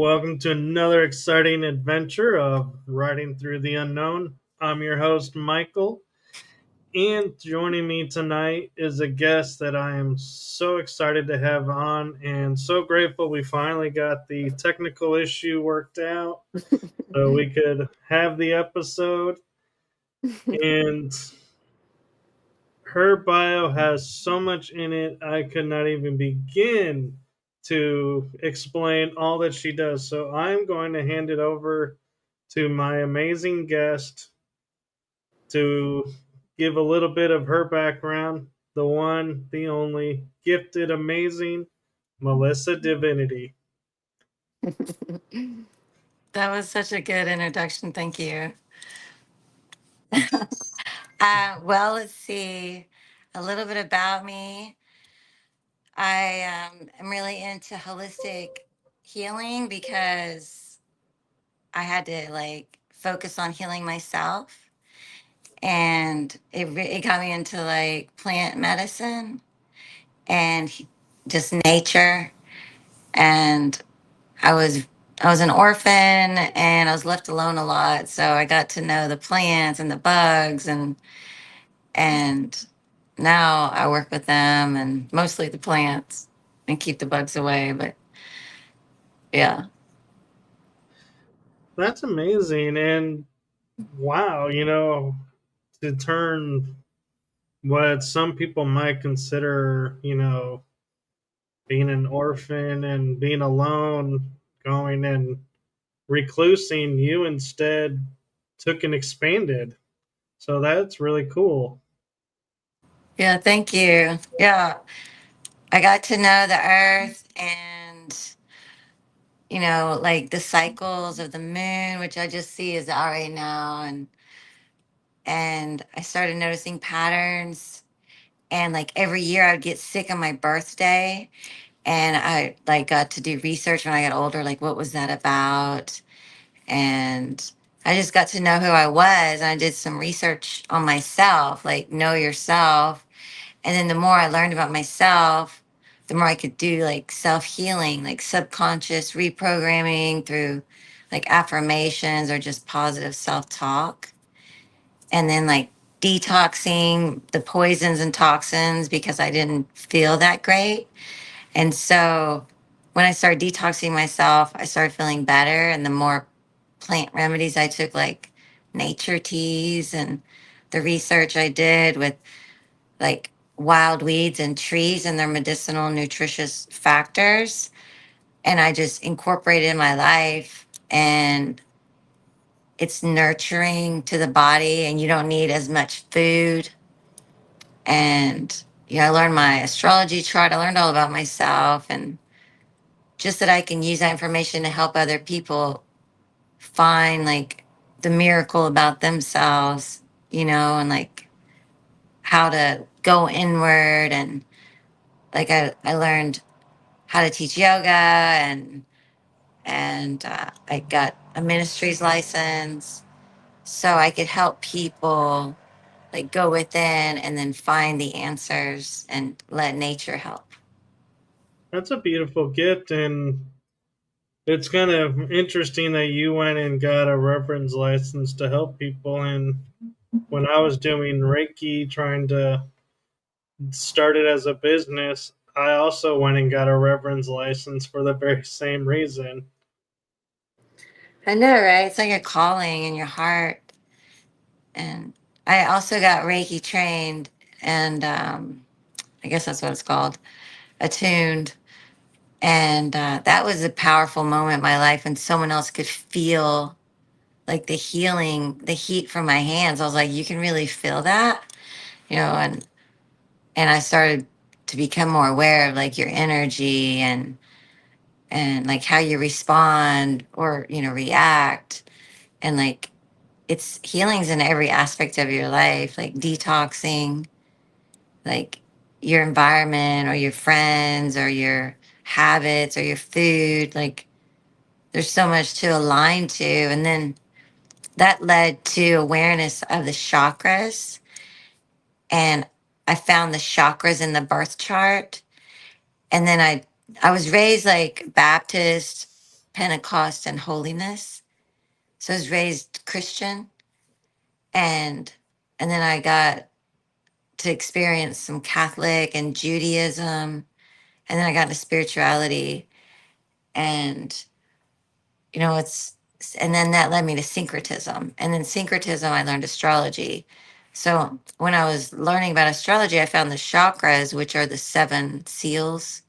welcome to another exciting adventure of riding through the unknown. I'm your host, Michael, and joining me tonight is a guest that I am so excited to have on and so grateful we finally got the technical issue worked out so we could have the episode. And her bio has so much in it, I could not even begin to explain all that she does. So I'm going to hand it over to my amazing guest to give a little bit of her background. The one, the only, gifted, amazing Melissa Divinity. That was such a good introduction. Thank you. Well, let's see a little bit about me. I am really into holistic healing because I had to focus on healing myself, and it got me into plant medicine and just nature. And I was I was an orphan and I was left alone a lot, so I got to know the plants and the bugs, and now I work with them and mostly the plants and keep the bugs away. But yeah. That's amazing. And wow, to turn what some people might consider, being an orphan and being alone, going and reclusing, you instead took and expanded. So that's really cool. Yeah, thank you. Yeah, I got to know the earth and like the cycles of the moon, which I just see is out right now, and I started noticing patterns. And like every year I'd get sick on my birthday, and I got to do research when I got older, like what was that about? And I just got to know who I was. And I did some research on myself, like know yourself. And then the more I learned about myself, the more I could do like self healing, like subconscious reprogramming through like affirmations or just positive self talk. And then detoxing the poisons and toxins because I didn't feel that great. And so when I started detoxing myself, I started feeling better. And the more plant remedies I took, like nature teas, and the research I did with like wild weeds and trees and their medicinal nutritious factors, and I just incorporated in my life. And it's nurturing to the body, and you don't need as much food. And I learned my astrology chart. I learned all about myself, and just that I can use that information to help other people find like the miracle about themselves, and like how to go inward. And I learned how to teach yoga, and I got a ministry's license so I could help people like go within and then find the answers and let nature help. That's a beautiful gift. And it's kind of interesting that you went and got a reference license to help people. And when I was doing Reiki, trying to start it as a business, I also went and got a reference license for the very same reason. I know, right? It's like a calling in your heart. And I also got Reiki trained, and I guess that's what it's called, attuned. And that was a powerful moment in my life, and someone else could feel like the healing, the heat from my hands. I was like, you can really feel that, and I started to become more aware of like your energy, and like how you respond or react. And like it's healings in every aspect of your life, like detoxing, like your environment or your friends or your habits or your food. Like there's so much to align to. And then that led to awareness of the chakras. And I found the chakras in the birth chart. And then I was raised like Baptist, Pentecost and holiness. So I was raised Christian, and then I got to experience some Catholic and Judaism, and then I got into spirituality, and it's and then that led me to syncretism, and then syncretism I learned astrology. So when I was learning about astrology, I found the chakras, which are the seven seals.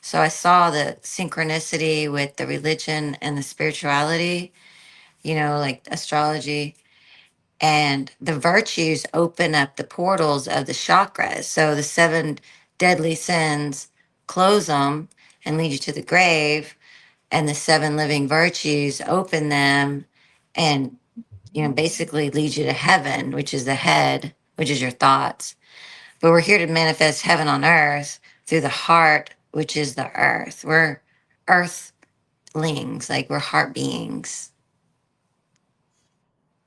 So I saw the synchronicity with the religion and the spirituality, like astrology, and the virtues open up the portals of the chakras. So the seven deadly sins close them and lead you to the grave, and the seven living virtues open them and basically lead you to heaven, which is the head, which is your thoughts. But we're here to manifest heaven on earth through the heart, which is the earth. We're earthlings, like we're heart beings.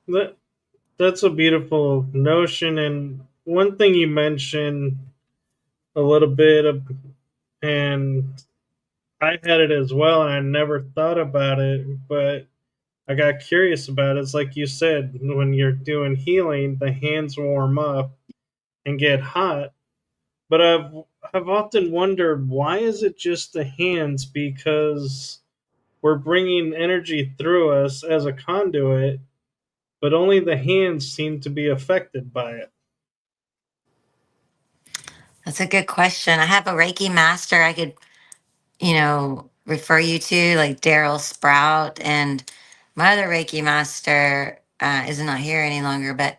That that's a beautiful notion. And one thing you mentioned a little bit of, and I had it as well, and I never thought about it, but I got curious about it. It's like you said, when you're doing healing, the hands warm up and get hot. But I've often wondered, why is it just the hands? Because we're bringing energy through us as a conduit, but only the hands seem to be affected by it. That's a good question. I have a Reiki master I could, refer you to, like Daryl Sprout. And my other Reiki master is not here any longer, but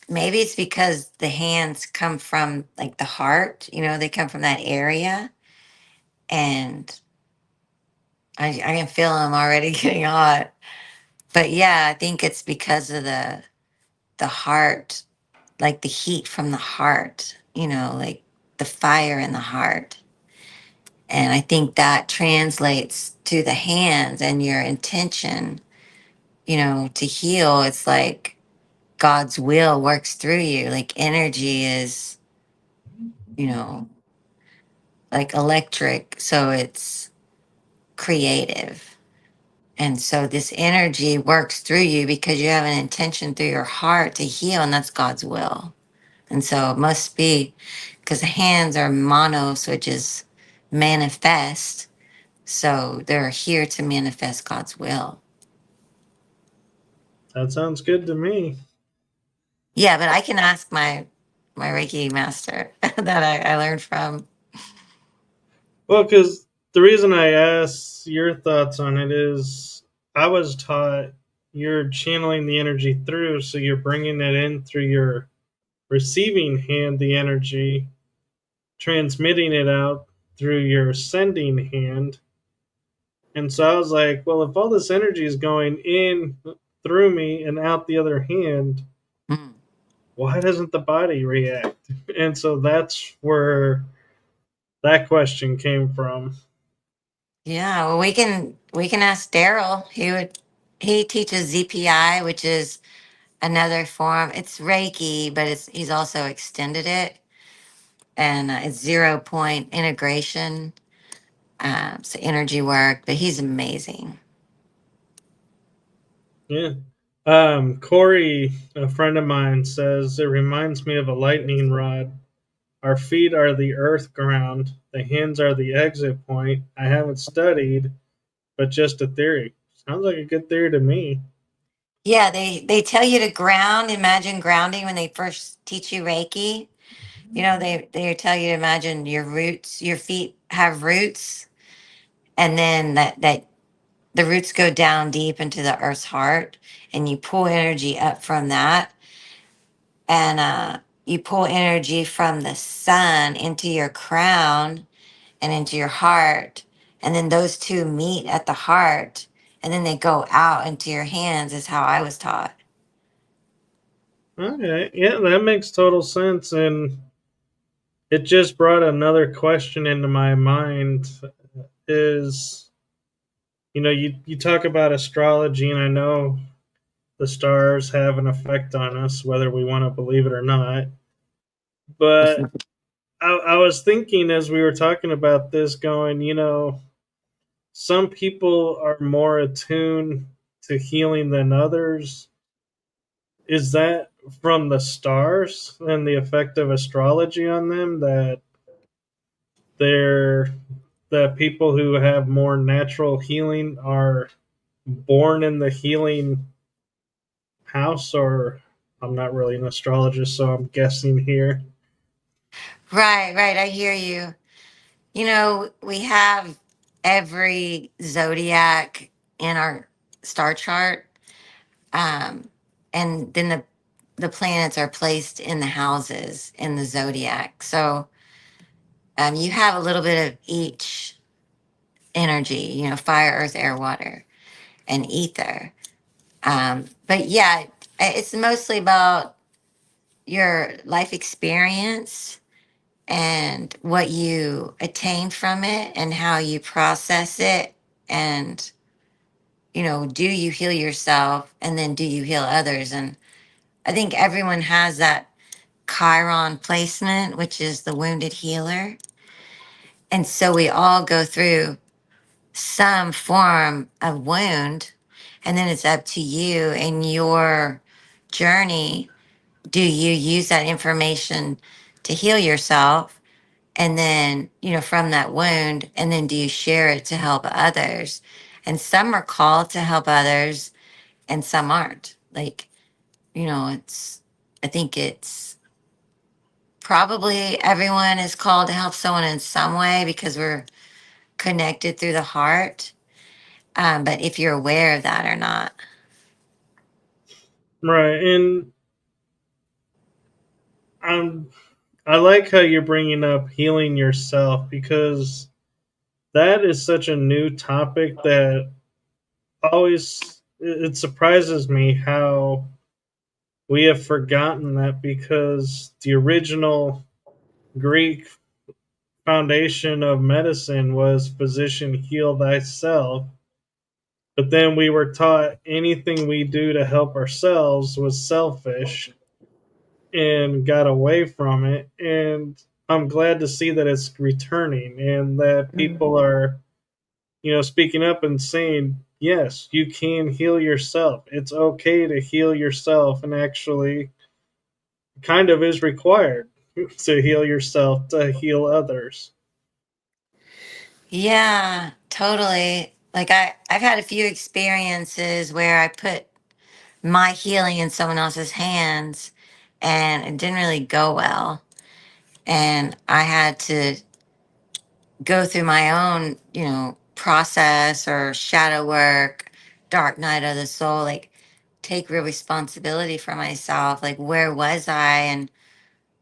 maybe it's because the hands come from like the heart, they come from that area. And I can feel them already getting hot. But yeah, I think it's because of the heart, like the heat from the heart, like the fire in the heart. And I think that translates to the hands and your intention, to heal. It's like God's will works through you. Like energy is, you know, like electric. So it's creative. And so this energy works through you because you have an intention through your heart to heal, and that's God's will. And so it must be because the hands are mono, so it just manifest. So they're here to manifest God's will. That sounds good to me. Yeah, but I can ask my Reiki master that I learned from. Well, because the reason I asked your thoughts on it is I was taught you're channeling the energy through, so you're bringing it in through your receiving hand, the energy, transmitting it out through your sending hand. And so I was like, well, if all this energy is going in through me and out the other hand, Mm. why doesn't the body react? And so that's where that question came from. Yeah, well, we can ask Daryl. He teaches ZPI, which is another form. It's Reiki, but he's also extended it, and it's 0 point integration. So energy work, but he's amazing. Yeah. Corey, a friend of mine, says it reminds me of a lightning rod. Our feet are the earth ground, the hands are the exit point. I haven't studied, but just a theory. Sounds like a good theory to me. Yeah, they tell you to ground. Imagine grounding when they first teach you Reiki. They tell you to imagine your roots, your feet have roots, and then that the roots go down deep into the earth's heart, and you pull energy up from that, and you pull energy from the sun into your crown and into your heart, and then those two meet at the heart, and then they go out into your hands. Is how I was taught. Okay, yeah, that makes total sense. And it just brought another question into my mind is, you talk about astrology, and I know the stars have an effect on us, whether we want to believe it or not. But I was thinking as we were talking about this, going, some people are more attuned to healing than others. Is that from the stars and the effect of astrology on them, that they're that people who have more natural healing are born in the healing house? Or I'm not really an astrologist, so I'm guessing here. Right, right. I hear you. You know, we have every zodiac in our star chart, um, and then the planets are placed in the houses in the zodiac. So you have a little bit of each energy. You know, fire, earth, air, water, and ether. But yeah, it's mostly about your life experience and what you attain from it and how you process it, and you know, do you heal yourself and then do you heal others? And I think everyone has that chiron placement, which is the wounded healer, and so we all go through some form of wound, and then it's up to you and your journey. Do you use that information to heal yourself, and then, you know, from that wound, and then do you share it to help others? And some are called to help others and some aren't. Like, you know, it's, I think it's probably everyone is called to help someone in some way because we're connected through the heart. But if you're aware of that or not. Right. And I'm I like how you're bringing up healing yourself, because that is such a new topic that always it surprises me how we have forgotten that, because the original Greek foundation of medicine was physician heal thyself. But then we were taught anything we do to help ourselves was selfish, and got away from it. And I'm glad to see that it's returning, and that people Mhm. are, speaking up and saying, yes, you can heal yourself. It's okay to heal yourself, and actually kind of is required to heal yourself to heal others. Yeah, totally. Like I've had a few experiences where I put my healing in someone else's hands and it didn't really go well. And I had to go through my own, you know, process or shadow work, dark night of the soul, like take real responsibility for myself. Like where was I, and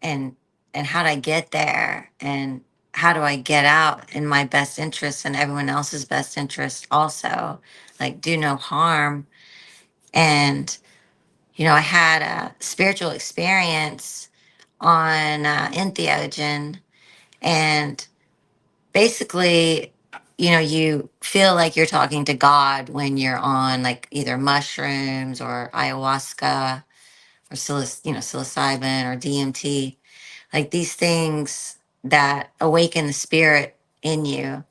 and how did I get there? And how do I get out in my best interest and everyone else's best interest also? Like do no harm. And you know, I had a spiritual experience on entheogen, and basically, you know, you feel like you're talking to God when you're on like either mushrooms or ayahuasca or psilocybin or DMT, like these things that awaken the spirit in you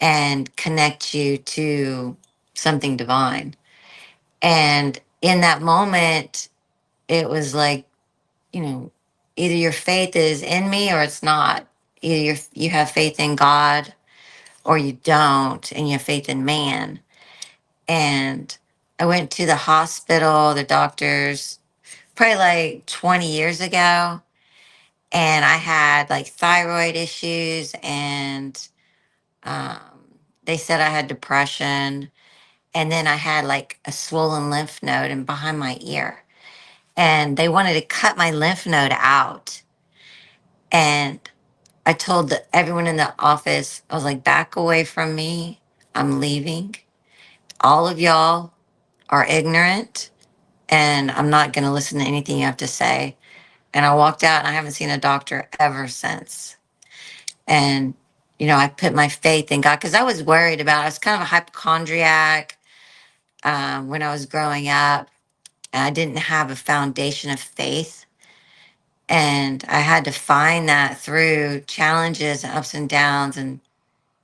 and connect you to something divine. And in that moment, it was like, you know, either your faith is in me or it's not. Either you have faith in God or you don't, and you have faith in man. And I went to the hospital, the doctors, probably like 20 years ago, and I had like thyroid issues, and um, they said I had depression. And then I had like a swollen lymph node and behind my ear. And they wanted to cut my lymph node out. And I told everyone in the office, I was like, back away from me. I'm leaving. All of y'all are ignorant, and I'm not going to listen to anything you have to say. And I walked out, and I haven't seen a doctor ever since. And, you know, I put my faith in God because I was worried about it. I was kind of a hypochondriac when I was growing up, and I didn't have a foundation of faith. And I had to find that through challenges and ups and downs and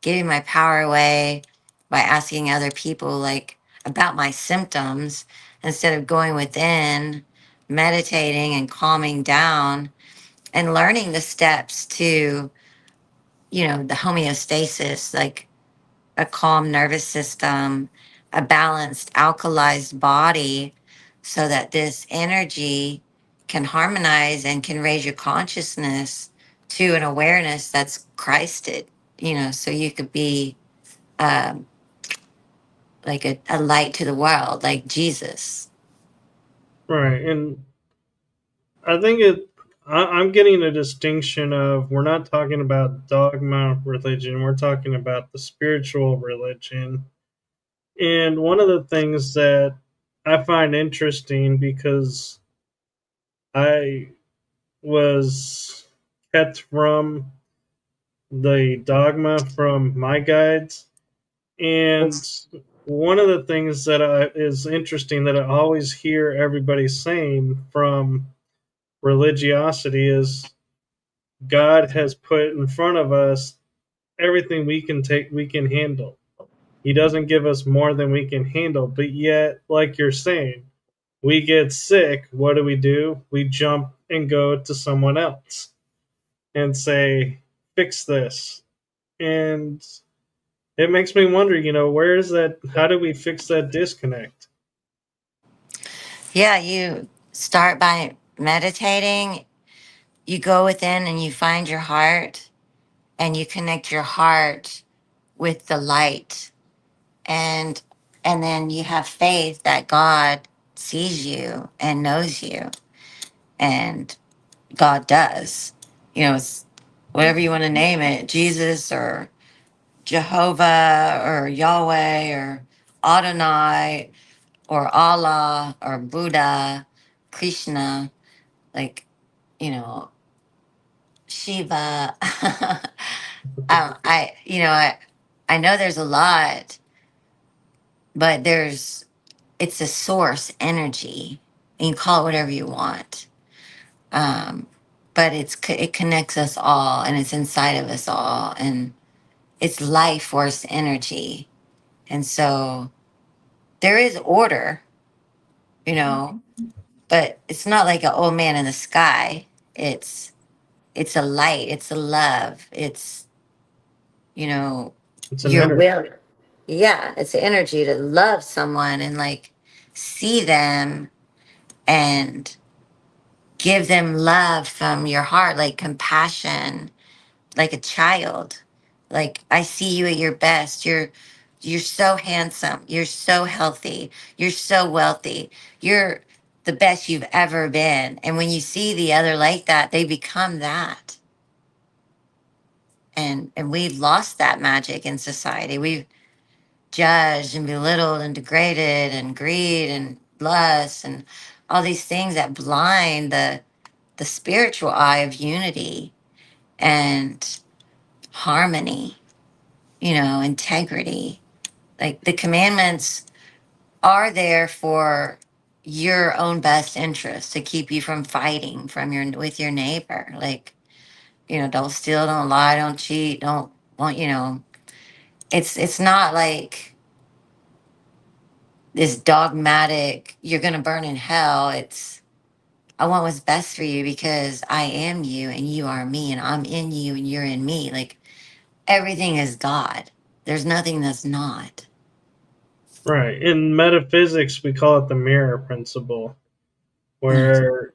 giving my power away by asking other people like about my symptoms instead of going within, meditating and calming down and learning the steps to, the homeostasis, like a calm nervous system, a balanced, alkalized body, so that this energy can harmonize and can raise your consciousness to an awareness that's Christed, so you could be um, like a light to the world, like Jesus. Right. And I think I'm getting a distinction of we're not talking about dogma religion, we're talking about the spiritual religion. And one of the things that I find interesting because I was kept from the dogma from my guides. And one of the things that is interesting that I always hear everybody saying from religiosity is God has put in front of us everything we can handle. He doesn't give us more than we can handle. But yet, like you're saying, we get sick. What do? We jump and go to someone else and say, fix this. And it makes me wonder, where is that? How do we fix that disconnect? Yeah, you start by meditating, you go within and you find your heart and you connect your heart with the light, and then you have faith that God sees you and knows you, and God does. It's whatever you want to name it, Jesus or Jehovah or Yahweh or Adonai or Allah or Buddha, Krishna, like, you know, Shiva. I know there's a lot, but it's a source energy. You can call it whatever you want. Um, but it connects us all, and it's inside of us all, and it's life force energy. And so there is order, you know, but it's not like an old man in the sky. It's it's a light, it's a love, it's, you know, It's an your energy. will. Yeah, it's the energy to love someone and like see them and give them love from your heart, like compassion, like a child. Like, I see you at your best. You're so handsome. You're so healthy. You're so wealthy. You're the best you've ever been. And when you see the other like that, they become that. And we've lost that magic in society. We've judged and belittled and degraded and greed and lust and all these things that blind the spiritual eye of unity and harmony, integrity. Like, the commandments are there for your own best interest to keep you from fighting from your with your neighbor. Like, don't steal, don't lie, don't cheat, don't want, it's not like this dogmatic, you're gonna burn in hell. It's, I want what's best for you because I am you and you are me and I'm in you and you're in me. Like, everything is God. There's nothing that's not. Right. In metaphysics, we call it the mirror principle, Mm. where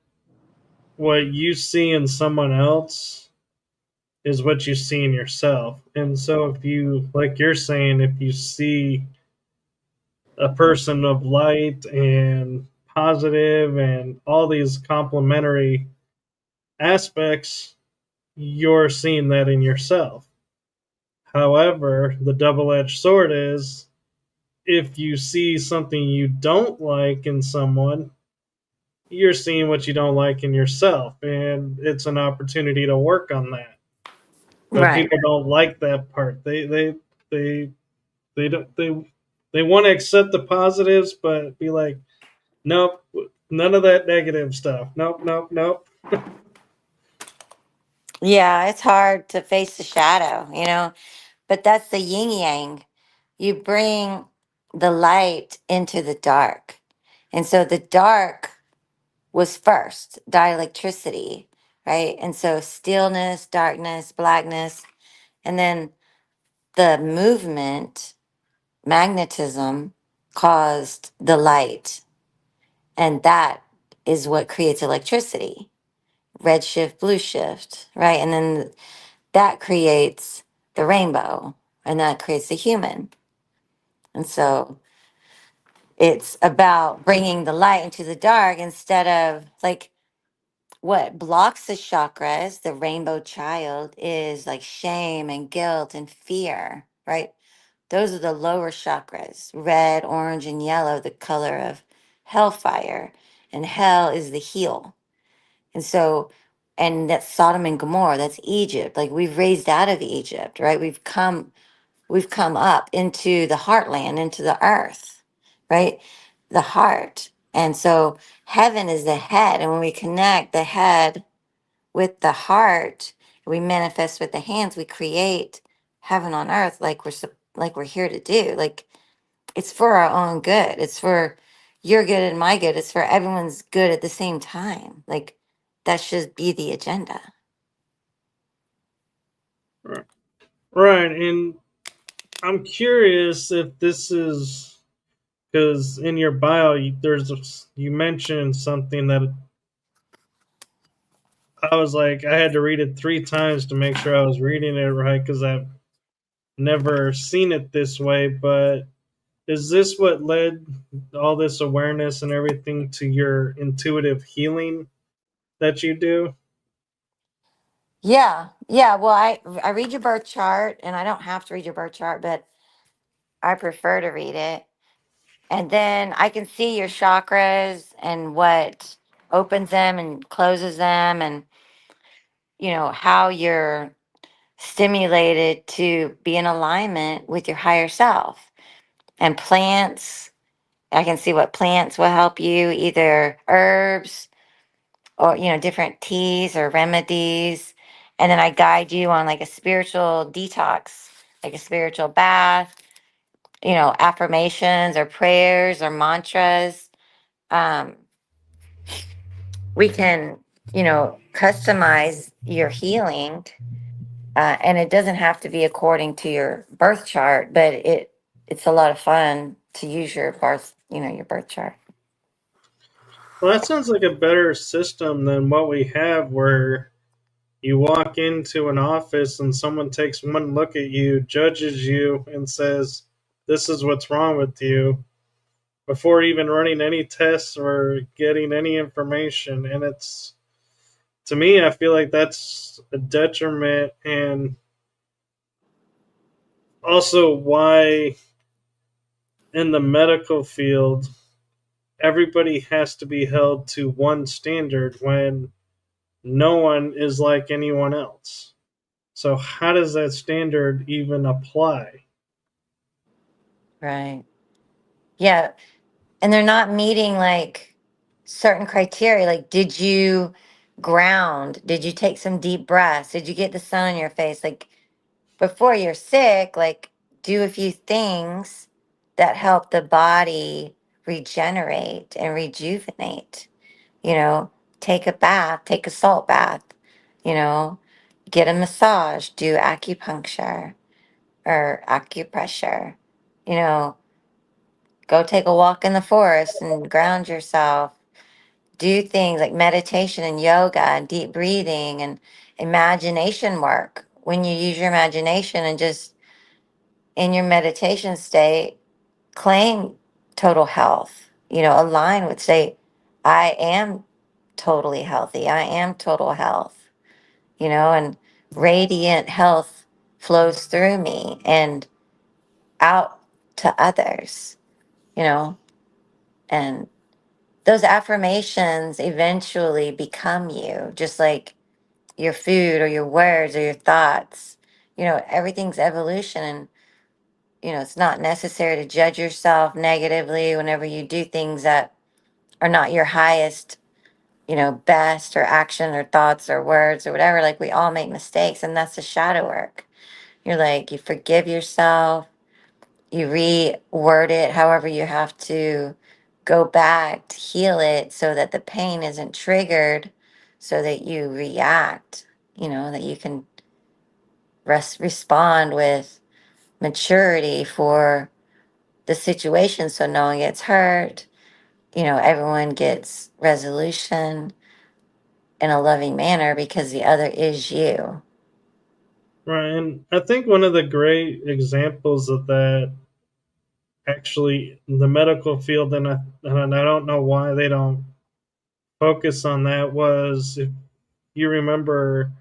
what you see in someone else is what you see in yourself. And so, if you, like you're saying, if you see a person of light and positive and all these complementary aspects, you're seeing that in yourself. However, the double edged sword is if you see something you don't like in someone, you're seeing what you don't like in yourself. And it's an opportunity to work on that. But Right. people don't like that part. They they don't they want to accept the positives, but be like, nope, none of that negative stuff. Nope, nope, nope. Yeah, it's hard to face the shadow, but that's the yin yang. you bring the light into the dark. And so the dark was first, dielectricity, right? And so stillness, darkness, blackness, and then the movement, magnetism, caused the light. And that is what creates electricity. Red shift, blue shift, right? And then that creates the rainbow, and that creates the human. And so it's about bringing the light into the dark instead of like what blocks the chakras, the rainbow child, is like shame and guilt and fear, right? Those are the lower chakras, red, orange, and yellow, the color of hellfire. And hell is the heel. And so, and that's Sodom and Gomorrah, that's Egypt. Like we've raised out of Egypt, right? We've come up into the heartland, into the earth, right? The heart. And so heaven is the head. And when we connect the head with the heart, we manifest with the hands, we create heaven on earth like we're here to do. Like it's for our own good. It's for your good and my good. It's for everyone's good at the same time. Like that should be the agenda. Right, and I'm curious if this is because in your bio you mentioned something that I was like I had to read it 3 times to make sure I was reading it right because I've never seen it this way. But is this what led all this awareness and everything to your intuitive healing that you do? Yeah. Yeah. Well, I read your birth chart, and I don't have to read your birth chart, but I prefer to read it. And then I can see your chakras and what opens them and closes them, and how you're stimulated to be in alignment with your higher self. And plants, I can see what plants will help you, either herbs or different teas or remedies. And then I guide you on like a spiritual detox, like a spiritual bath, affirmations or prayers or mantras. um we can customize your healing, and it doesn't have to be according to your birth chart, but it's a lot of fun to use your birth chart. Well, that sounds like a better system than what we have, where you walk into an office and someone takes one look at you, judges you, and says, "This is what's wrong with you," before even running any tests or getting any information. And it's, to me, I feel like that's a detriment, and also why in the medical field everybody has to be held to one standard when no one is like anyone else. So how does that standard even apply? Right. Yeah. And they're not meeting like certain criteria. Like, did you ground? Did you take some deep breaths? Did you get the sun on your face? Like, before you're sick, like, do a few things that help the body regenerate and rejuvenate. You know, take a bath, take a salt bath, you know, get a massage, do acupuncture or acupressure, you know, go take a walk in the forest and ground yourself. Do things like meditation and yoga and deep breathing and imagination work. When you use your imagination and just in your meditation state, claim total health, align with, say, I am totally healthy. I am total health, and radiant health flows through me and out to others, you know, and those affirmations eventually become you, just like your food or your words or your thoughts. Everything's evolution, and it's not necessary to judge yourself negatively whenever you do things that are not your highest, best, or action or thoughts or words or whatever. Like, we all make mistakes, and that's the shadow work. You're like, you forgive yourself, you reword it however you have to go back to heal it so that the pain isn't triggered, so that you react, that you can respond with maturity for the situation so no one gets hurt, everyone gets resolution in a loving manner because the other is you. Right. And I think one of the great examples of that, actually, in the medical field, and I don't know why they don't focus on that, was if you remember,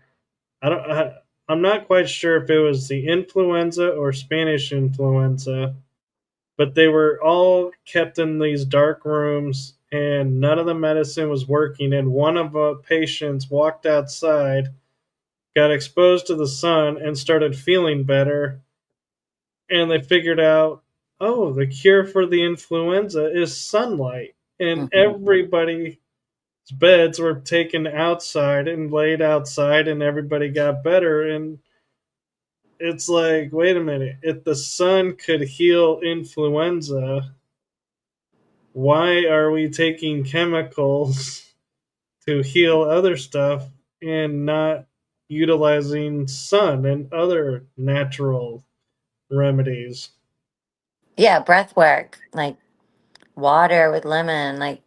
I don't, I'm not quite sure if it was the influenza or Spanish influenza, but they were all kept in these dark rooms and none of the medicine was working. And one of the patients walked outside, got exposed to the sun, and started feeling better. And they figured out, oh, the cure for the influenza is sunlight. And Mhm. everybody's beds were taken outside and laid outside, and everybody got better. And it's like, wait a minute, if the sun could heal influenza, why are we taking chemicals to heal other stuff and not utilizing sun and other natural remedies? Yeah, breath work, like water with lemon, like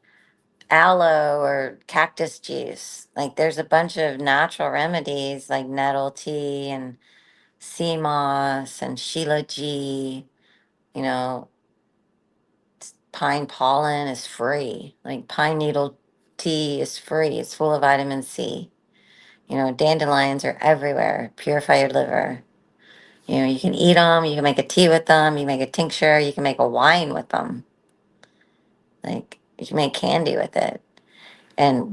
aloe or cactus juice. Like there's a bunch of natural remedies like nettle tea and sea moss and shilajit. You know, pine pollen is free. Like pine needle tea is free. It's full of vitamin C. Dandelions are everywhere. Purify your liver. You can eat them. You can make a tea with them. You can make a tincture. You can make a wine with them. Like you can make candy with it. And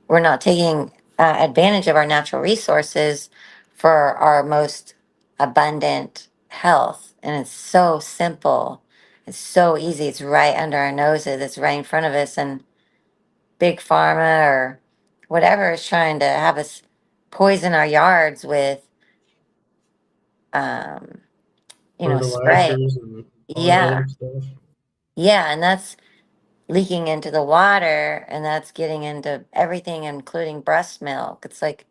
we're not taking advantage of our natural resources for our most abundant health. And it's so simple. It's so easy. It's right under our noses. It's right in front of us. And big pharma or whatever is trying to have us poison our yards with, um, spray. Fertilizers and all that Yeah. other stuff. Yeah. And that's leaking into the water and that's getting into everything, including breast milk. It's like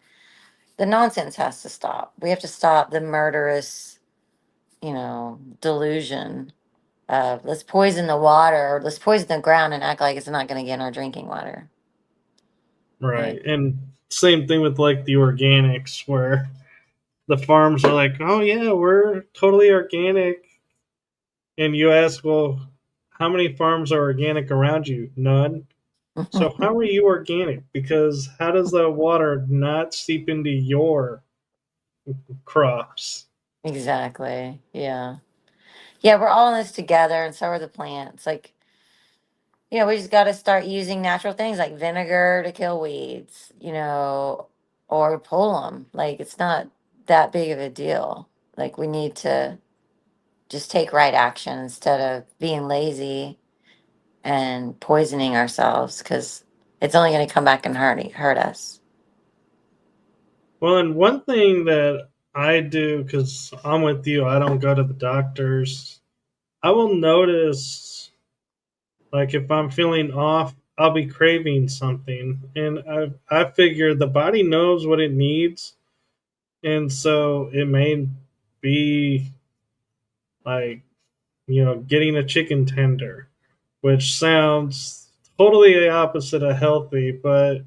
the nonsense has to stop. We have to stop the murderous, delusion of let's poison the water or let's poison the ground and act like it's not going to get in our drinking water. Right. Like, And same thing with like the organics, where the farms are like, oh, yeah, we're totally organic. And you ask, well, how many farms are organic around you? None. So how are you organic? Because how does the water not seep into your crops? exactly. Yeah. Yeah, we're all in this together, and so are the plants. Like, we just got to start using natural things like vinegar to kill weeds, or pull them. Like, it's not that big of a deal. Like, we need to just take right action instead of being lazy and poisoning ourselves because it's only going to come back and hurt us. Well, and one thing that I do, because I'm with you, I don't go to the doctors. I will notice, like, if I'm feeling off, I'll be craving something. And I figure the body knows what it needs. And so it may be like, getting a chicken tender, which sounds totally the opposite of healthy, but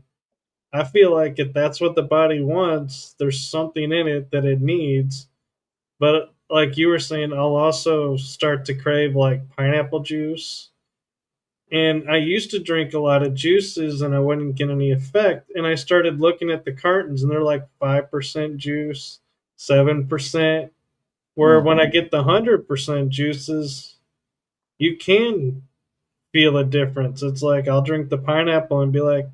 I feel like if that's what the body wants, there's something in it that it needs. But like you were saying, I'll also start to crave like pineapple juice. And I used to drink a lot of juices and I wouldn't get any effect. And I started looking at the cartons and they're like 5% juice, 7%. Where Mm. when I get the 100% juices, you can feel a difference. It's like I'll drink the pineapple and be like,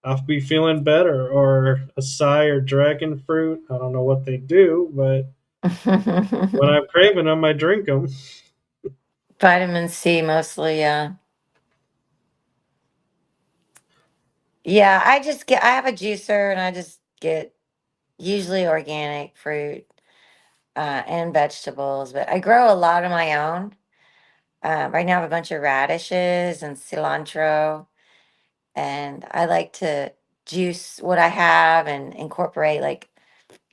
I'll be feeling better, or acai or dragon fruit. I don't know what they do, but when I'm craving them, I drink them. Vitamin C mostly, yeah. Yeah, I have a juicer and I just get usually organic fruit. and vegetables, but I grow a lot of my own. Right now, I have a bunch of radishes and cilantro, and I like to juice what I have and incorporate like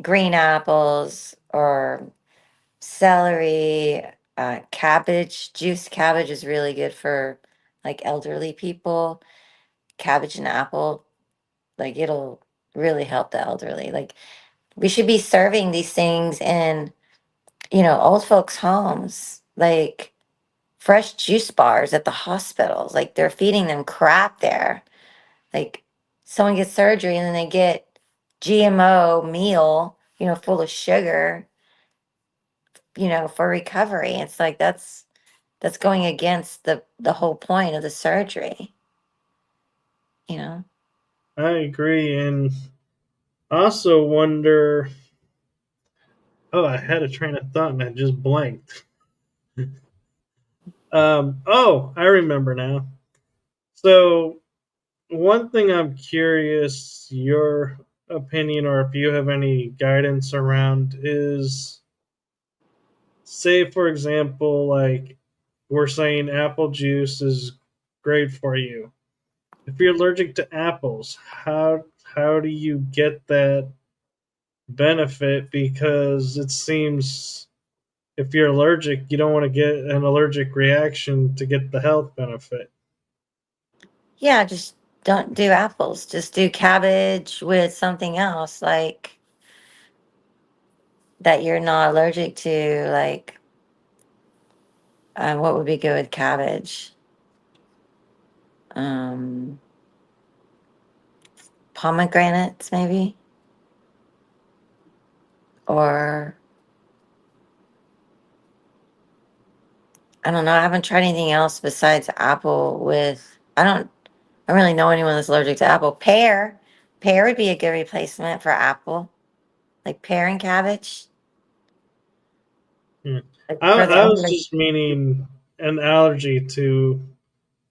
green apples or celery, cabbage. Juiced cabbage is really good for like elderly people. Cabbage and apple, like it'll really help the elderly. Like we should be serving these things in, old folks' homes, like fresh juice bars at the hospitals. Like they're feeding them crap there. Like someone gets surgery and then they get GMO meal, full of sugar, for recovery. It's like that's going against the whole point of the surgery, you know. I agree, and also wonder. Oh, I had a train of thought and I just blanked. Oh, I remember now. So, one thing I'm curious your opinion, or if you have any guidance around, is say, for example, like we're saying apple juice is great for you. If you're allergic to apples, how do you get that benefit? Because it seems if you're allergic, you don't want to get an allergic reaction to get the health benefit. Yeah, just don't do apples. Just do cabbage with something else like that you're not allergic to. Like, what would be good with cabbage? Um, Pomegranates, maybe, or I don't know. I haven't tried anything else besides apple with. I don't really know anyone that's allergic to apple. Pear would be a good replacement for apple, like pear and cabbage, Hmm. like I, for the I was elderly. just meaning an allergy to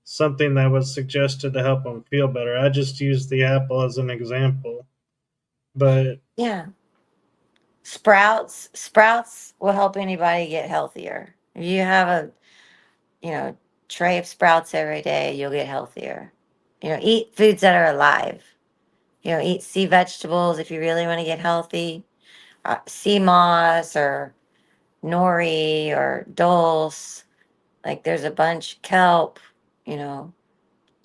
something that was suggested to help them feel better. I just used the apple as an example, but Yeah, sprouts will help anybody get healthier. If you have a you know tray of sprouts every day, you'll get healthier. Eat foods that are alive. Eat sea vegetables if you really want to get healthy. Sea moss or nori or dulse. Like there's a bunch kelp, you know,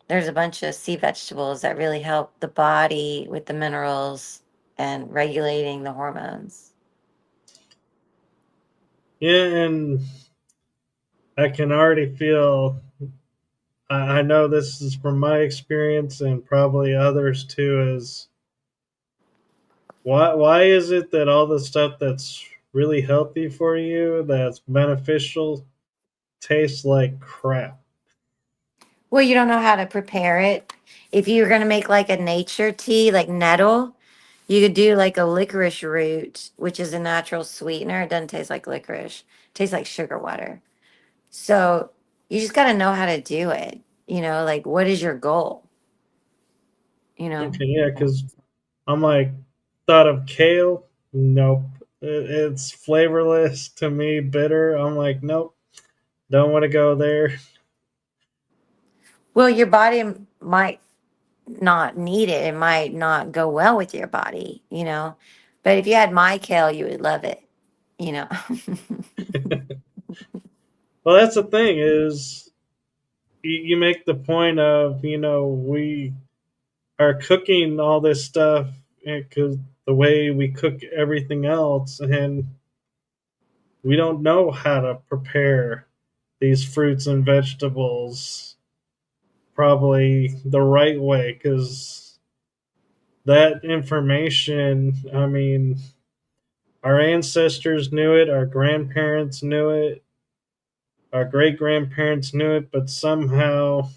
there's a bunch of sea vegetables that really help the body with the minerals and regulating the hormones. yeah, and I can already feel. I know this is from my experience and probably others too. Is why is it that all the stuff that's really healthy for you, that's beneficial, tastes like crap? Well, you don't know how to prepare it. If you're going to make like a nature tea, like nettle, you could do like a licorice root, which is a natural sweetener. It doesn't taste like licorice, it tastes like sugar water. So you just got to know how to do it. Like what is your goal? You know? Okay, yeah, because I'm like, thought of kale. Nope. It's flavorless to me, bitter. I'm like, nope, don't want to go there. Well, your body might not need it. It might not go well with your body. But if you had my kale, you would love it, you know. Well, that's the thing is you make the point of we are cooking all this stuff because the way we cook everything else, and we don't know how to prepare these fruits and vegetables probably the right way because that information, I mean, our ancestors knew it, our grandparents knew it, our great grandparents knew it, but somehow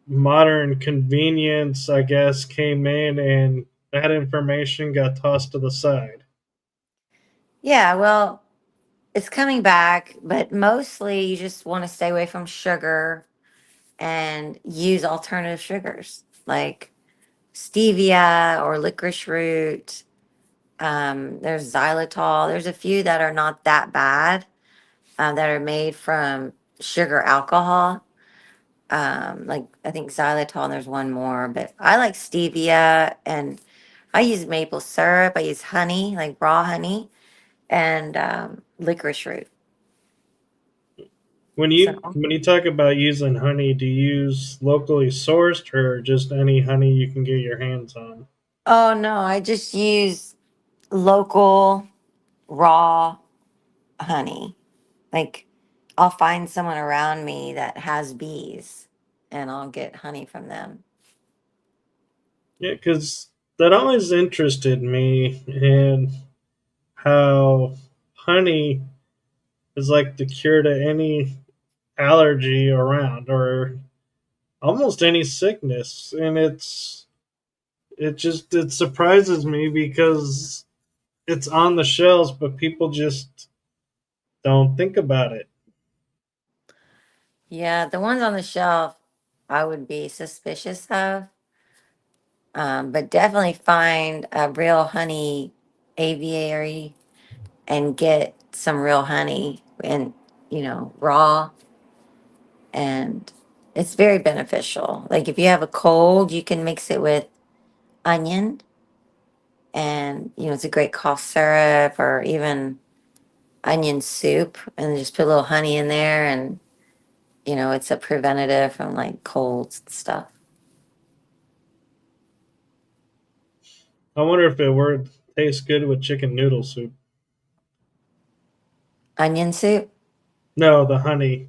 modern convenience, I guess, came in and that information got tossed to the side. Yeah, well, it's coming back, but mostly you just want to stay away from sugar and use alternative sugars like stevia or licorice root. There's xylitol. There's a few that are not that bad, that are made from sugar alcohol. Like I think xylitol, and there's one more, but I like stevia, and I use maple syrup. I use honey, like raw honey, and licorice root. When So, you talk about using honey, do you use locally sourced or just any honey you can get your hands on? oh no, I just use local raw honey. Like I'll find someone around me that has bees, and I'll get honey from them. Yeah, because that always interested me in how honey is like the cure to any allergy around or almost any sickness. And it surprises me because it's on the shelves, but people just don't think about it. Yeah, the ones on the shelf I would be suspicious of, but definitely find a real honey aviary and get some real honey and, raw. And it's very beneficial. Like if you have a cold, you can mix it with onion, and, it's a great cough syrup, or even onion soup, and just put a little honey in there, and, it's a preventative from like colds and stuff. I wonder if it would taste good with chicken noodle soup. Onion soup? No, the honey.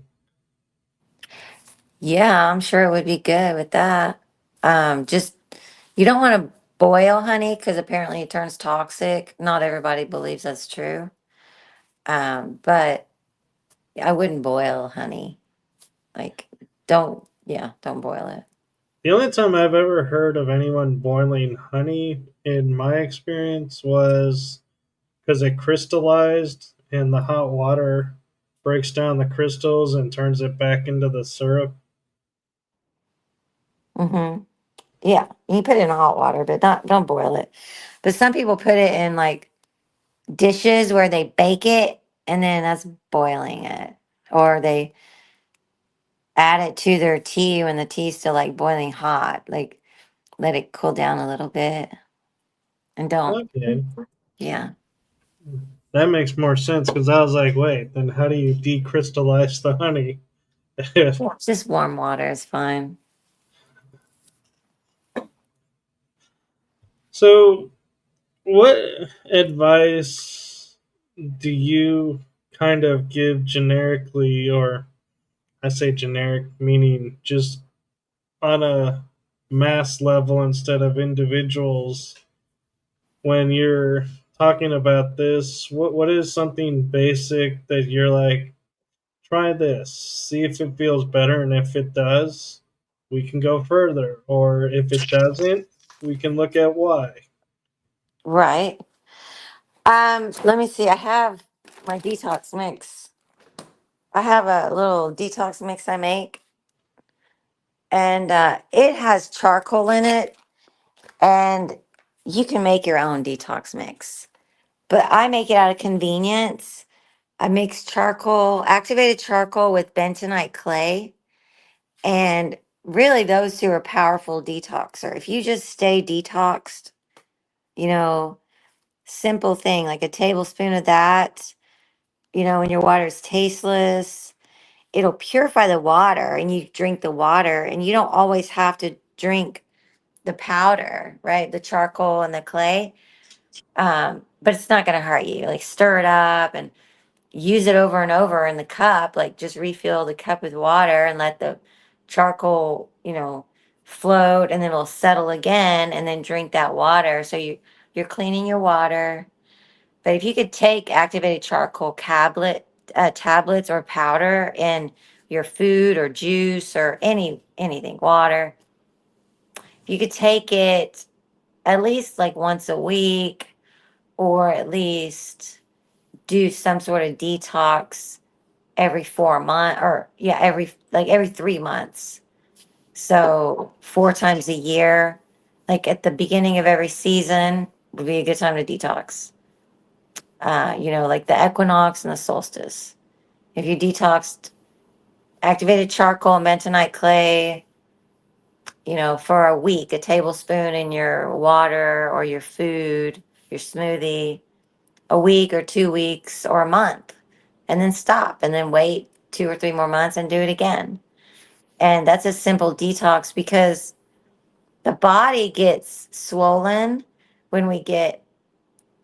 Yeah, I'm sure it would be good with that. Just you don't want to boil honey because apparently it turns toxic. Not everybody believes that's true. But I wouldn't boil honey. Like, don't boil it. The only time I've ever heard of anyone boiling honey in my experience was because it crystallized and the hot water breaks down the crystals and turns it back into the syrup. Mm-hmm. Yeah, you can put it in hot water, but don't boil it. But some people put it in like dishes where they bake it, and then that's boiling it, or they add it to their tea when the tea's still like boiling hot. Like let it cool down a little bit, and don't. Okay, Yeah. that makes more sense because I was like, wait, then how do you decrystallize the honey? Yeah, it's just warm water is fine. So, what advice do you kind of give generically, or I say generic, meaning just on a mass level instead of individuals, when you're talking about this? What is something basic that you're like, try this, see if it feels better, and if it does, we can go further, or if it doesn't, we can look at why. Right. Let me see. I have my detox mix. I have a little detox mix I make, and it has charcoal in it, and you can make your own detox mix. But I make it out of convenience. I mix charcoal, activated charcoal with bentonite clay, and really those two are powerful detoxer. If you just stay detoxed, you know, simple thing like a tablespoon of that, when your water is tasteless, it'll purify the water, and you drink the water, and you don't always have to drink the powder, right? The charcoal and the clay. But it's not going to hurt you. Like stir it up and use it over and over in the cup. Like just refill the cup with water and let the charcoal, float, and then it'll settle again, and then drink that water. So you're cleaning your water. But if you could take activated charcoal tablets or powder in your food or juice or anything, water, you could take it at least like once a week, or at least do some sort of detox every 4 months, or yeah, every 3 months. So 4 times a year, like at the beginning of every season. would be a good time to detox. Like the equinox and the solstice. If you detoxed activated charcoal and bentonite clay, for a week, a tablespoon in your water or your food, your smoothie, a week or 2 weeks or a month, and then stop and then wait 2 or 3 more months and do it again. And that's a simple detox because the body gets swollen when we get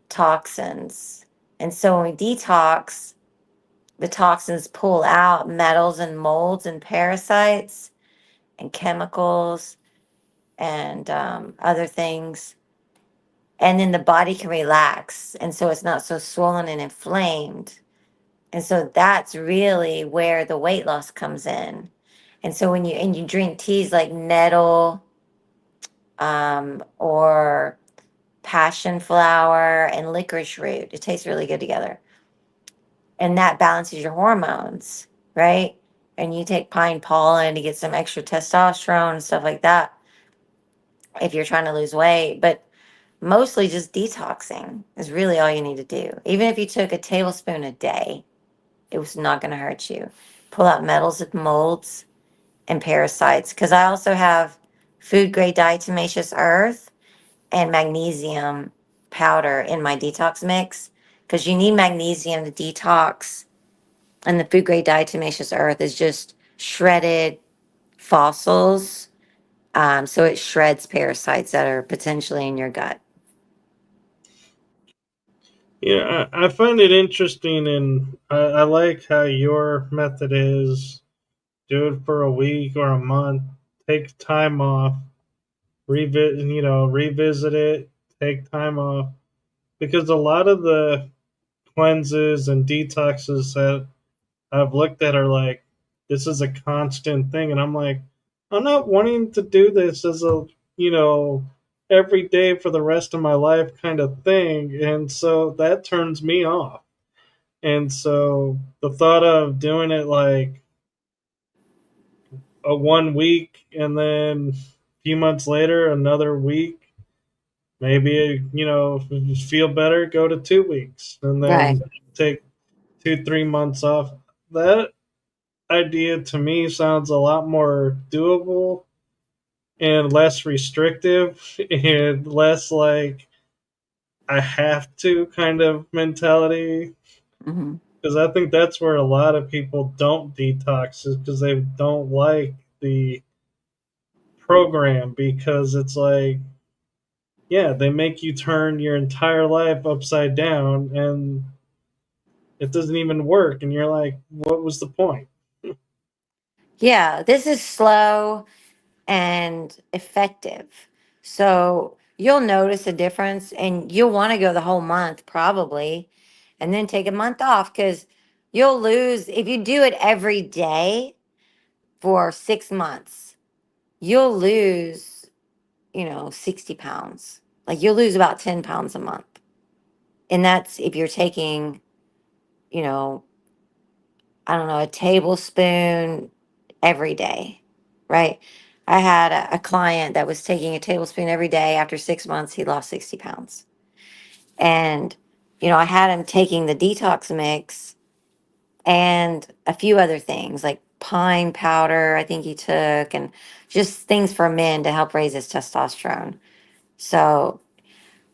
toxins. And so when we detox, the toxins pull out metals and molds and parasites and chemicals and other things. And then the body can relax. And so it's not so swollen and inflamed. And so that's really where the weight loss comes in. And so when you drink teas like nettle or passion flower and licorice root, it tastes really good together. And that balances your hormones, right? And you take pine pollen to get some extra testosterone and stuff like that if you're trying to lose weight. But mostly just detoxing is really all you need to do. Even if you took a tablespoon a day, it was not going to hurt you. Pull out metals and molds and parasites. Because I also have food grade diatomaceous earth and magnesium powder in my detox mix. Because you need magnesium to detox. And the food grade diatomaceous earth is just shredded fossils. So it shreds parasites that are potentially in your gut. Yeah, I find it interesting, and I like how your method is do it for a week or a month, take time off, revisit it, take time off, because a lot of the cleanses and detoxes that I've looked at are like, this is a constant thing. And I'm like, I'm not wanting to do this as a, you know, every day for the rest of my life kind of thing. And so that turns me off. And so the thought of doing it like a 1 week and then a few months later, another week, maybe, feel better, go to 2 weeks and Right. then take 2, 3 months off. That idea to me sounds a lot more doable and less restrictive and less like I have to kind of mentality. Mm-hmm. Because I think that's where a lot of people don't detox is because they don't like the program because it's like, yeah, they make you turn your entire life upside down and it doesn't even work. And you're like, what was the point? Yeah, this is slow and effective. So you'll notice a difference and you'll want to go the whole month probably and then take a month off because you'll lose, if you do it every day for 6 months, you'll lose, 60 pounds. Like you'll lose about 10 pounds a month. And that's if you're taking, you know, I don't know, a tablespoon every day, right? I had a client that was taking a tablespoon every day. After 6 months, he lost 60 pounds. And, I had him taking the detox mix and a few other things like pine powder, I think he took, and just things for men to help raise his testosterone. So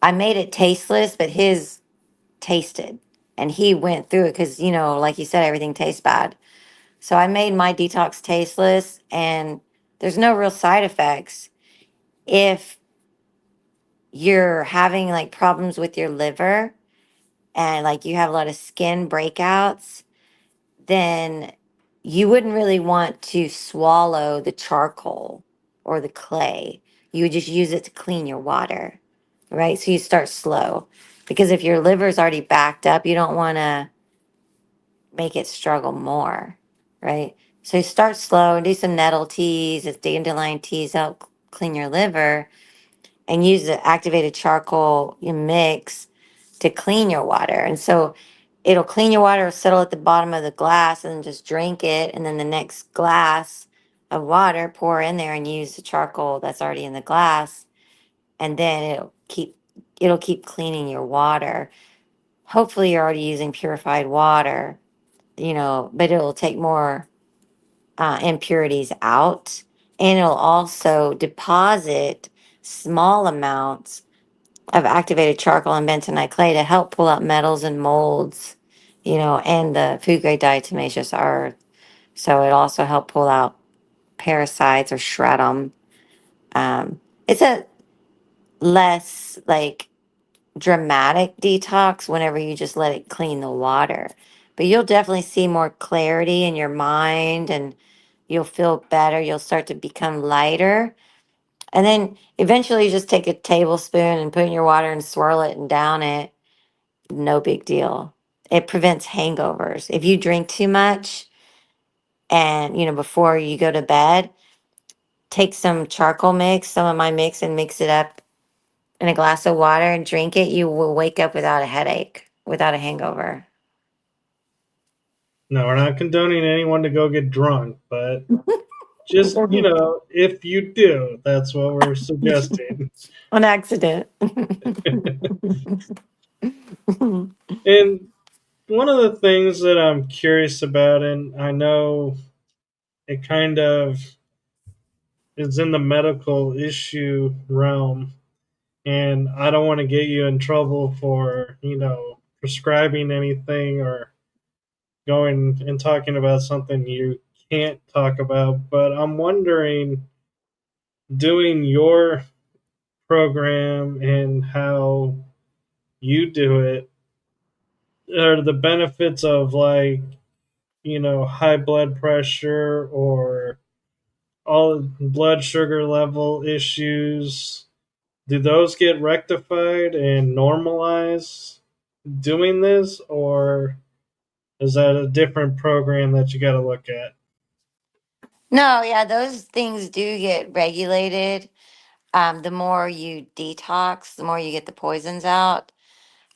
I made it tasteless, but his tasted. And he went through it because, like you said, everything tastes bad. So I made my detox tasteless and there's no real side effects. If you're having like problems with your liver and like you have a lot of skin breakouts, then you wouldn't really want to swallow the charcoal or the clay. You would just use it to clean your water, right? So you start slow because if your liver's already backed up, you don't want to make it struggle more, right? So you start slow and do some nettle teas, if dandelion teas help clean your liver, and use the activated charcoal you mix to clean your water. And so it'll clean your water, it'll settle at the bottom of the glass, and then just drink it. And then the next glass of water, pour in there and use the charcoal that's already in the glass. And then it'll keep it'll keep cleaning your water. Hopefully, you're already using purified water, but it'll take more impurities out. And it'll also deposit small amounts of activated charcoal and bentonite clay to help pull out metals and molds, and the food grade diatomaceous earth. So it also help pull out parasites or shred them. It's a less like dramatic detox whenever you just let it clean the water. But you'll definitely see more clarity in your mind and you'll feel better. You'll start to become lighter. And then eventually you just take a tablespoon and put it in your water and swirl it and down it. No big deal. It prevents hangovers. If you drink too much and, before you go to bed, take some charcoal mix, some of my mix, and mix it up in a glass of water and drink it, you will wake up without a headache, without a hangover. No, we're not condoning anyone to go get drunk, but just, if you do, that's what we're suggesting. An accident. And one of the things that I'm curious about, and I know it kind of is in the medical issue realm, and I don't want to get you in trouble for, prescribing anything or going and talking about something you can't talk about, but I'm wondering, doing your program and how you do it, are the benefits of, like, high blood pressure or all blood sugar level issues, do those get rectified and normalized doing this, or is that a different program that you got to look at? No, yeah, those things do get regulated. The more you detox, the more you get the poisons out.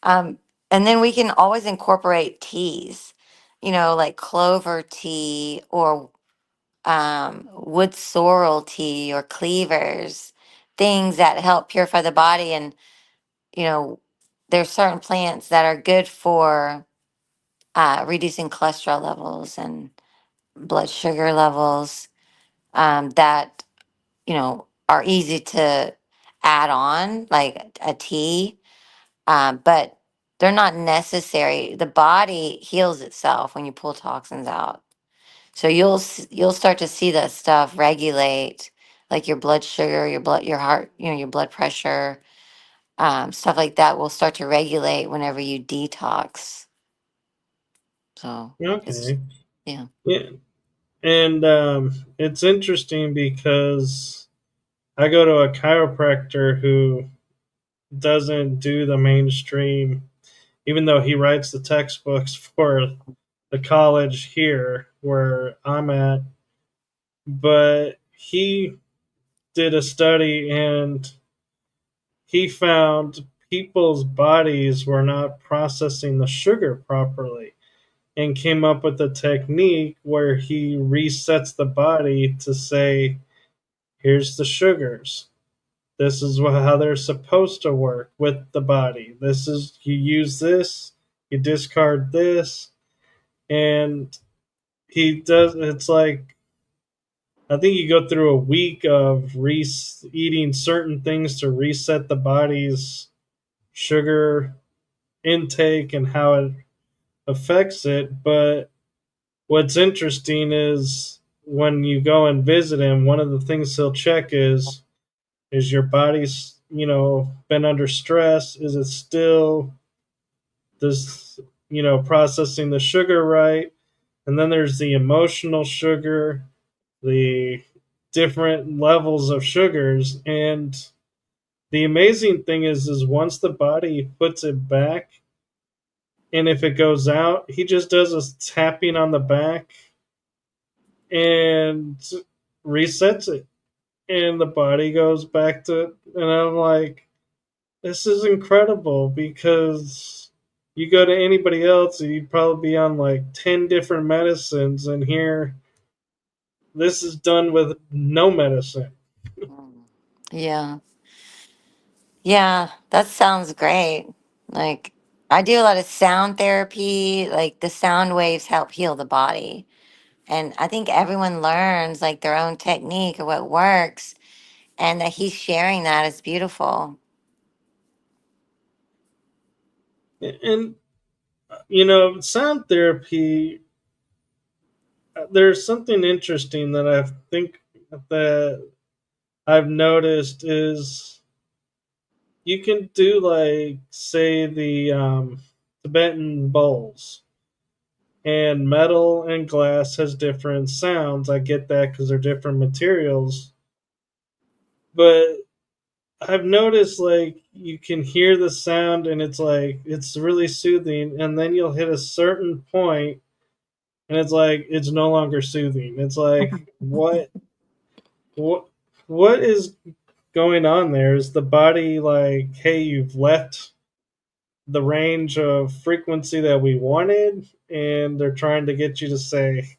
Um, and then we can always incorporate teas, like clover tea or wood sorrel tea or cleavers, things that help purify the body. And, you know, there's certain plants that are good for reducing cholesterol levels and blood sugar levels that, are easy to add on, like a tea, but they're not necessary. The body heals itself when you pull toxins out. So you'll start to see that stuff regulate, like your blood sugar, your heart, your blood pressure, stuff like that will start to regulate whenever you detox. So it's Okay. yeah. Yeah. And it's interesting because I go to a chiropractor who doesn't do the mainstream, even though he writes the textbooks for the college here where I'm at. But he did a study and he found people's bodies were not processing the sugar properly, and came up with a technique where he resets the body to say, here's the sugars. This is how they're supposed to work with the body. This is, you use this, you discard this. And he does, it's like, I think you go through a week of eating certain things to reset the body's sugar intake and how it affects it. But what's interesting is when you go and visit him, one of the things he'll check is your body's, been under stress? Is it still this, processing the sugar right? And then there's the emotional sugar, the different levels of sugars. And the amazing thing is once the body puts it back, and if it goes out, he just does a tapping on the back and resets it, and the body goes back to, and I'm like, this is incredible, because you go to anybody else and you'd probably be on like 10 different medicines, and here this is done with no medicine. Mm. Yeah. Yeah, that sounds great. Like, I do a lot of sound therapy. Like, the sound waves help heal the body. And I think everyone learns like their own technique of what works. And that he's sharing that is beautiful. And sound therapy. There's something interesting that I think that I've noticed is you can do like say the Tibetan bowls, and metal and glass has different sounds. I get that because they're different materials, but I've noticed like you can hear the sound and it's like it's really soothing, and then you'll hit a certain point and it's like it's no longer soothing. It's like what what is going on there? Is the body like, hey, you've left the range of frequency that we wanted, and they're trying to get you to say,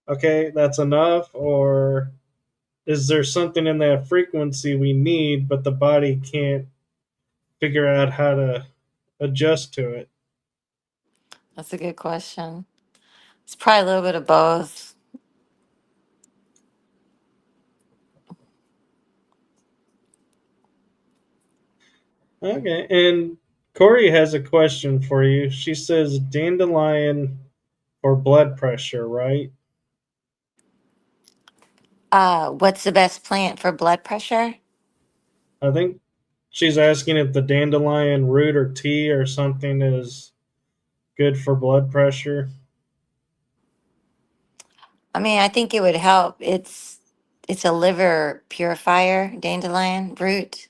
okay, that's enough? Or is there something in that frequency we need, but the body can't figure out how to adjust to it? That's a good question. It's probably a little bit of both. Okay, and Corey has a question for you. She says dandelion for blood pressure, right? What's the best plant for blood pressure? I think she's asking if the dandelion root or tea or something is good for blood pressure. I mean, I think it would help. It's a liver purifier, dandelion root.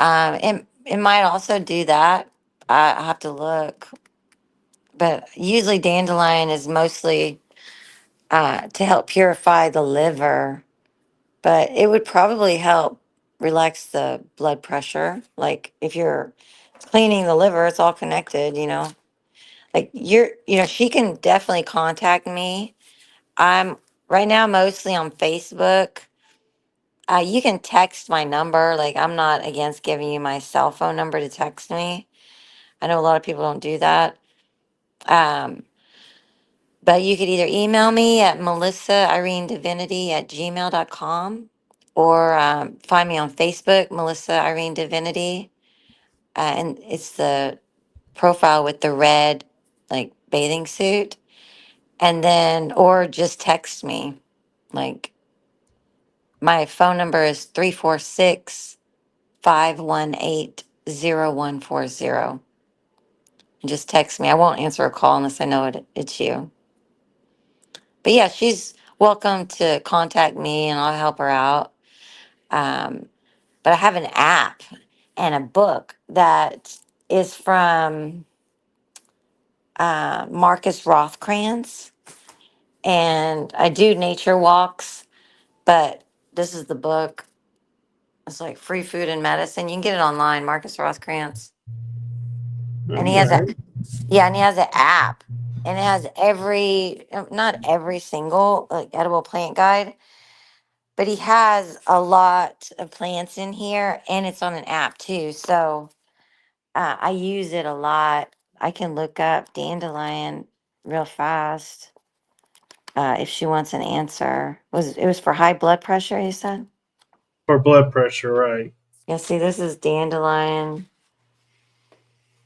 It might also do that. I have to look, but usually dandelion is mostly to help purify the liver. But it would probably help relax the blood pressure. Like if you're cleaning the liver, it's all connected. Like she can definitely contact me. I'm right now mostly on Facebook. You can text my number. Like, I'm not against giving you my cell phone number to text me. I know a lot of people don't do that. Um, but you could either email me at Melissa Irene Divinity at gmail.com, or find me on Facebook, Melissa Irene Divinity. And it's the profile with the red, like, bathing suit. And then, or just text me. Like, my phone number is 346-518-0140. And just text me. I won't answer a call unless I know it's you. But yeah, she's welcome to contact me and I'll help her out. Um, but I have an app and a book that is from Marcus Rothkranz. And I do nature walks, but this is the book. It's like Free Food and Medicine. You can get it online, Marcus Rothkranz. All And he has a right. Yeah, and he has an app, and it has not every single like edible plant guide, but he has a lot of plants in here, and it's on an app too. So I use it a lot. I can look up dandelion real fast if she wants an answer. It was for high blood pressure? You said. For blood pressure, right? Yeah. See, this is dandelion.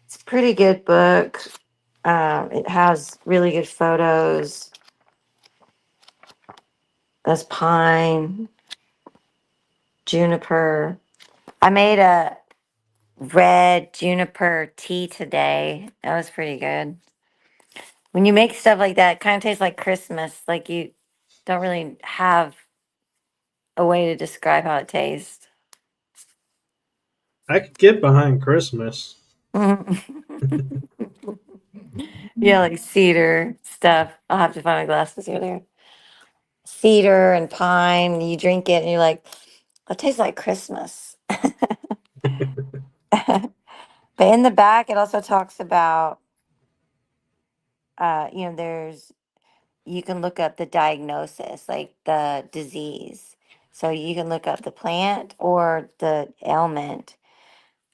It's a pretty good book. It has really good photos. That's pine, juniper. I made a red juniper tea today. That was pretty good. When you make stuff like that, it kind of tastes like Christmas. Like you don't really have a way to describe how it tastes. I could get behind Christmas. Yeah, like cedar stuff. I'll have to find my glasses here. There. Cedar and pine. You drink it and you're like, it tastes like Christmas. But in the back, it also talks about, there's you can look up the diagnosis, like the disease. So you can look up the plant or the ailment,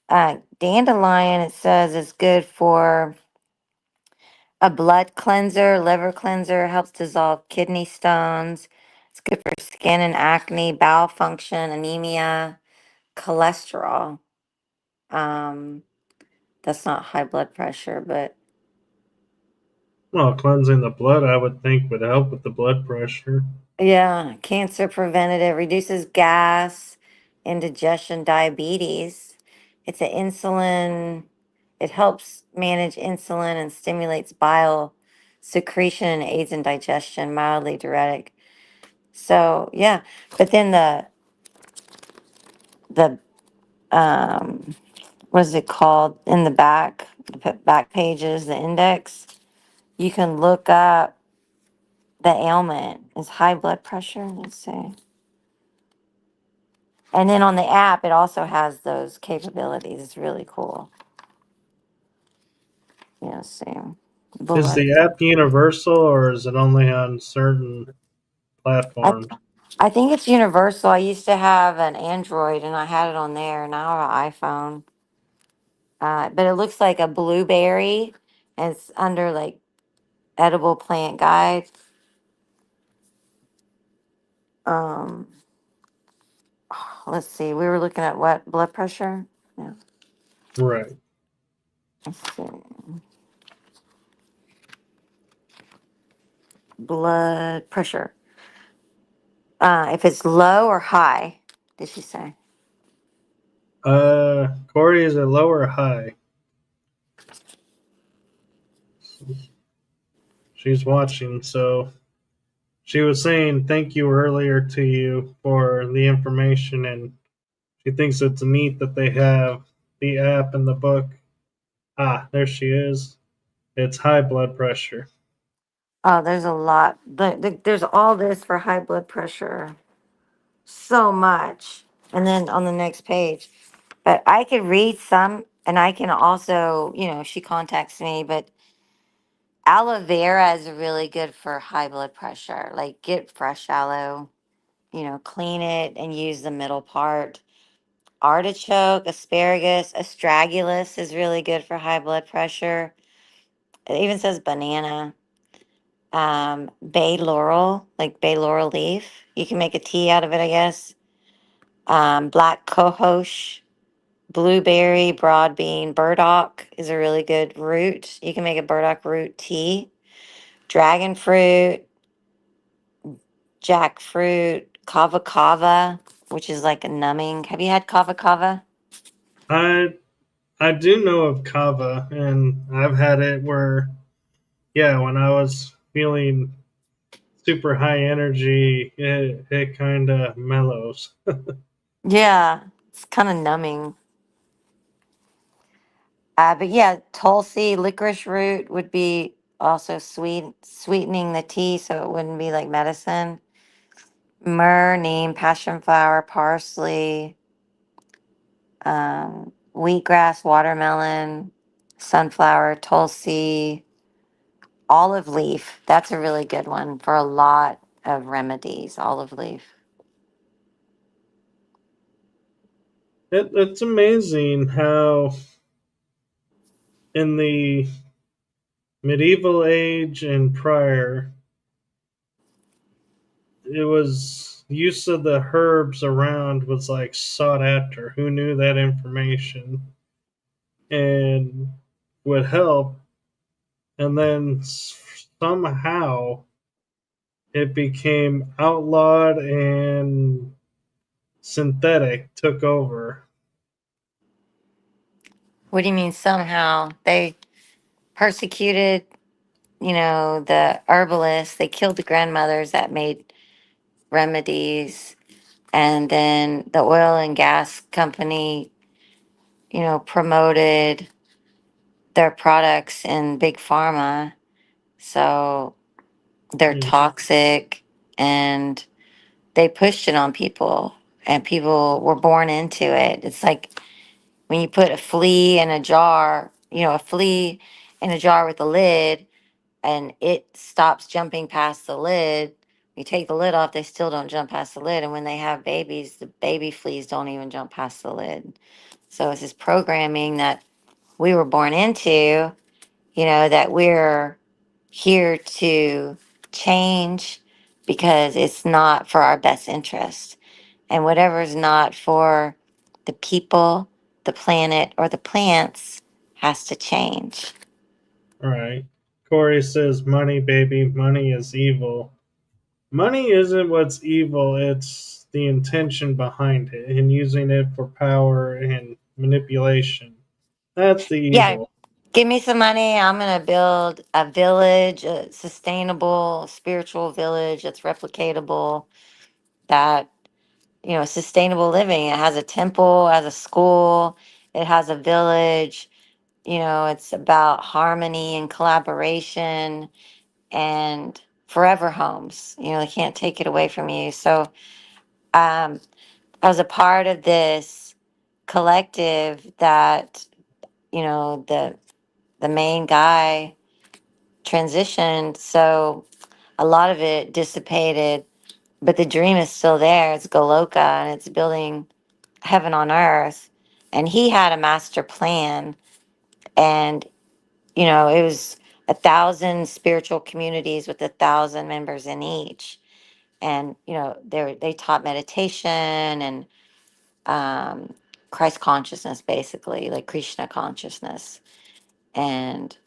Dandelion, it says, is good for a blood cleanser, liver cleanser, helps dissolve kidney stones. It's good for skin and acne, bowel function, anemia, cholesterol. Um, that's not high blood pressure, but Well, cleansing the blood, I would think, would help with the blood pressure. yeah, cancer preventative, reduces gas, indigestion, diabetes. It's an insulin, it helps manage insulin and stimulates bile secretion and aids in digestion, mildly diuretic. So yeah, but then the what is it called in the back, the back pages, the index, you can look up the ailment is high blood pressure. Let's see. And then on the app, it also has those capabilities. It's really cool. Yeah, see. Is Blood. the app universal or is it only on certain I, platforms? I think it's universal. I used to have an Android and I had it on there. Now I have an iPhone. But it looks like a blueberry and it's under like edible plant guide. Um, let's see. We were looking at what? Blood pressure? Yeah. Right. Let's see. Blood pressure. If it's low or high, did she say? Corey, is it low or high? She's watching, so she was saying thank you earlier to you for the information, and she thinks it's neat that they have the app and the book. Ah, there she is. It's high blood pressure. Oh, there's a lot. There's all this for high blood pressure. So much. And then on the next page. But I could read some and I can also, if she contacts me, but aloe vera is really good for high blood pressure. Like get fresh aloe, clean it and use the middle part. Artichoke, asparagus, astragalus is really good for high blood pressure. It even says banana. Bay laurel, like bay laurel leaf. You can make a tea out of it, I guess. Black cohosh, blueberry, broad bean, burdock is a really good root. You can make a burdock root tea. Dragon fruit, jackfruit, kava kava, which is like a numbing. Have you had kava kava? I I do know of kava, and I've had it where, yeah, when I was feeling super high energy, it kind of mellows. Yeah, it's kind of numbing. But yeah, Tulsi licorice root would be also sweetening the tea so it wouldn't be like medicine. Myrrh, neem, passion flower, parsley, wheatgrass, watermelon, sunflower, Tulsi, olive leaf. That's a really good one for a lot of remedies. Olive leaf. It's amazing how in the medieval age and prior, it was use of the herbs around was like sought after. Who knew that information and would help, and then somehow it became outlawed and synthetic took over. What do you mean somehow? They persecuted, the herbalists. They killed the grandmothers that made remedies. And then the oil and gas company, promoted their products in big pharma. So they're Yeah. toxic and they pushed it on people and people were born into it. It's like when you put a flea in a jar, a flea in a jar with a lid and it stops jumping past the lid. You take the lid off, they still don't jump past the lid. And when they have babies, the baby fleas don't even jump past the lid. So it's this programming that we were born into, that we're here to change because it's not for our best interest. And whatever is not for the people, the planet, or the plants has to change. All right. Corey says, money, baby, money is evil. Money isn't what's evil, it's the intention behind it and using it for power and manipulation. That's the Yeah, evil. give me some money. I'm going to build a village, a sustainable spiritual village that's replicatable, that, sustainable living. It has a temple, it has a school, it has a village. It's about harmony and collaboration and forever homes. They can't take it away from you. So, I was a part of this collective that, the main guy transitioned. So a lot of it dissipated, but the dream is still there. It's Goloka and it's building heaven on earth. And he had a master plan, and it was 1,000 spiritual communities with 1,000 members in each. And they taught meditation and Christ consciousness, basically, like Krishna consciousness, and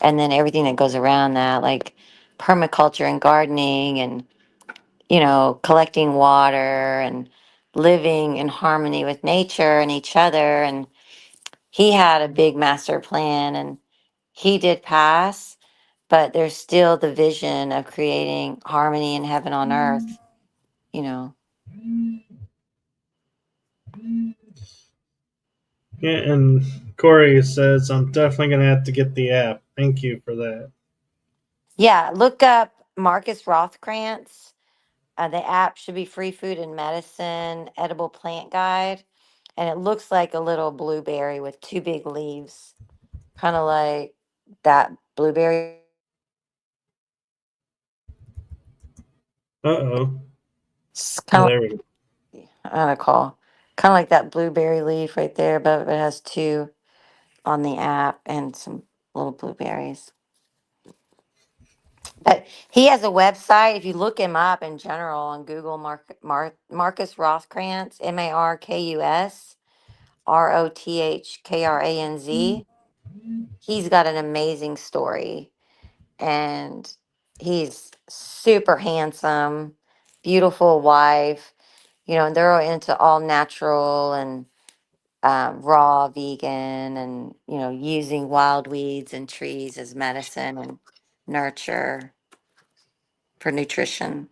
then everything that goes around that, like permaculture and gardening, and collecting water and living in harmony with nature and each other. And he had a big master plan, and he did pass, but there's still the vision of creating harmony in heaven on earth, you know. Yeah, and Corey says, I'm definitely going to have to get the app. Thank you for that. Yeah, look up Marcus Rothkrantz. The app should be Free Food and Medicine Edible Plant Guide. And it looks like a little blueberry with two big leaves, kind of like that blueberry. Uh oh. It's Oh, kind of there we go. like, I don't call, kind of like that blueberry leaf right there, but it has two on the app and some little blueberries. But he has a website. If you look him up in general on Google, Marcus Rothkrantz, Markuthkranz. He's got an amazing story, and he's super handsome, beautiful wife, and they're into all natural and raw vegan, and using wild weeds and trees as medicine and nurture for nutrition.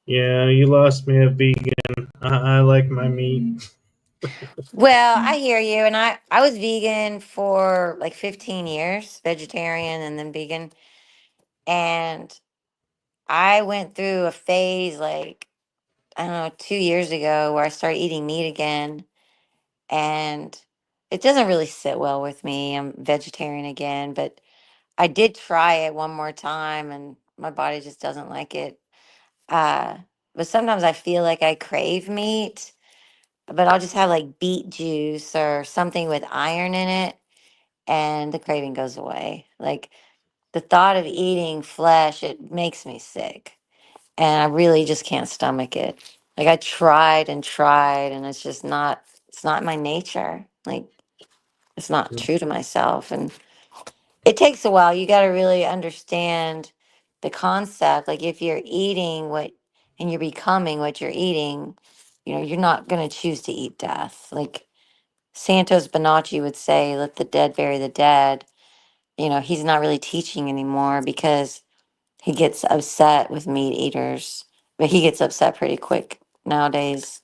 Yeah, you lost me at vegan. I like my meat. Well, I hear you. And I was vegan for like 15 years, vegetarian and then vegan. And I went through a phase like, I don't know, 2 years ago where I started eating meat again. And it doesn't really sit well with me. I'm vegetarian again, but I did try it one more time and my body just doesn't like it. Uh, but sometimes I feel like I crave meat, but I'll just have like beet juice or something with iron in it, and the craving goes away. Like the thought of eating flesh, it makes me sick. And I really just can't stomach it. Like I tried, and it's just not, it's not my nature. Like it's not true to myself. And it takes a while. You got to really understand the concept. Like if you're eating what, and you're becoming what you're eating, you're not going to choose to eat death. Like Santos Bonacci would say, let the dead bury the dead. He's not really teaching anymore because he gets upset with meat eaters, but he gets upset pretty quick nowadays.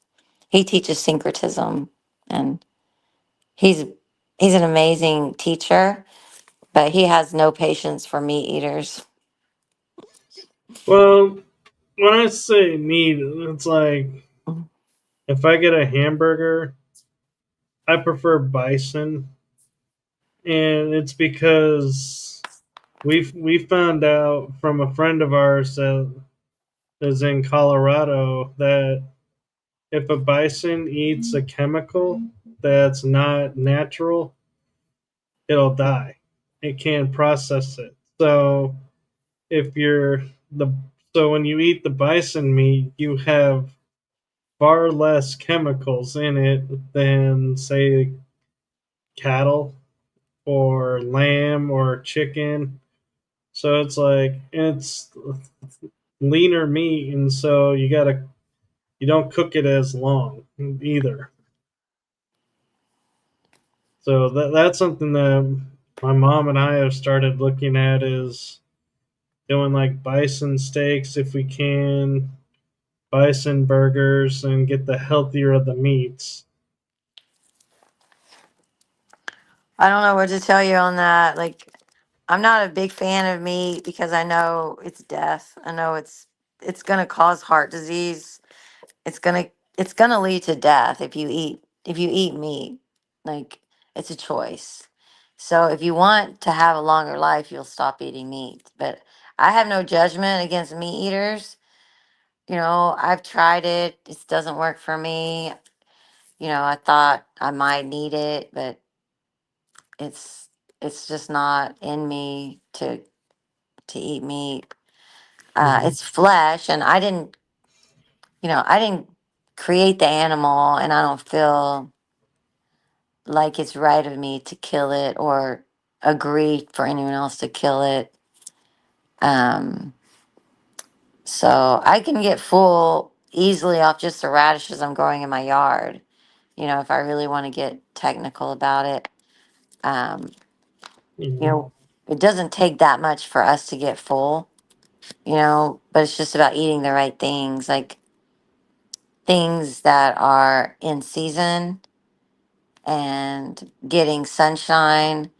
He teaches syncretism, and he's he's an amazing teacher, but he has no patience for meat eaters. Well, when I say meat, it's like if I get a hamburger, I prefer bison, and it's because we found out from a friend of ours that is in Colorado that if a bison eats a chemical, that's not natural, it'll die. It can't process it. So if you're the so when you eat the bison meat, you have far less chemicals in it than say cattle or lamb or chicken. So it's like it's leaner meat, and so you don't cook it as long either. So that's something that my mom and I have started looking at is doing like bison steaks if we can, bison burgers, and get the healthier of the meats. I don't know what to tell you on that. Like, I'm not a big fan of meat because I know it's death. I know it's gonna cause heart disease. It's gonna it's gonna lead to death if you eat meat. Like, it's a choice. So if you want to have a longer life, you'll stop eating meat. But I have no judgment against meat eaters. You know, I've tried it. It doesn't work for me. You know, I thought I might need it, but it's it's just not in me to eat meat. Mhm. It's flesh, and I didn't create the animal, and I don't feel like it's right of me to kill it or agree for anyone else to kill it. Um, so I can get full easily off just the radishes I'm growing in my yard. You know, if I really want to get technical about it, um, you Mhm. know, it doesn't take that much for us to get full. You know, but it's just about eating the right things, like things that are in season and getting sunshine.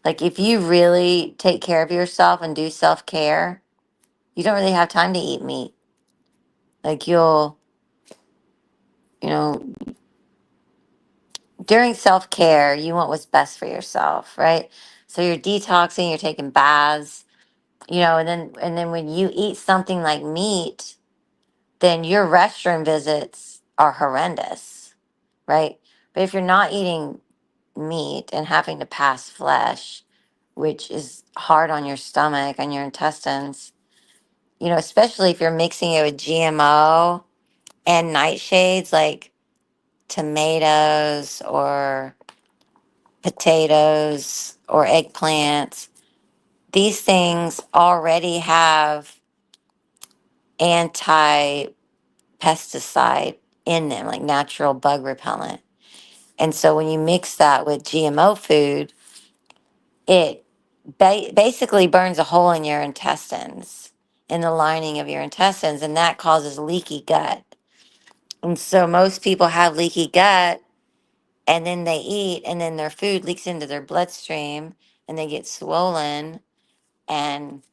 Like, if you really take care of yourself and do self care, you don't really have time to eat meat. Like, you know, during self care, you want what's best for yourself, right? So you're detoxing, you're taking baths, and then when you eat something like meat, then your restroom visits are horrendous, right? But if you're not eating meat and having to pass flesh, which is hard on your stomach and your intestines, especially if you're mixing it with GMO and nightshades like tomatoes or potatoes or eggplants, these things already have anti pesticide in them, like natural bug repellent. And so when you mix that with GMO food, it basically burns a hole in your intestines, in the lining of your intestines, and that causes leaky gut. And so most people have leaky gut, and then they eat, and then their food leaks into their bloodstream, and they get swollen, and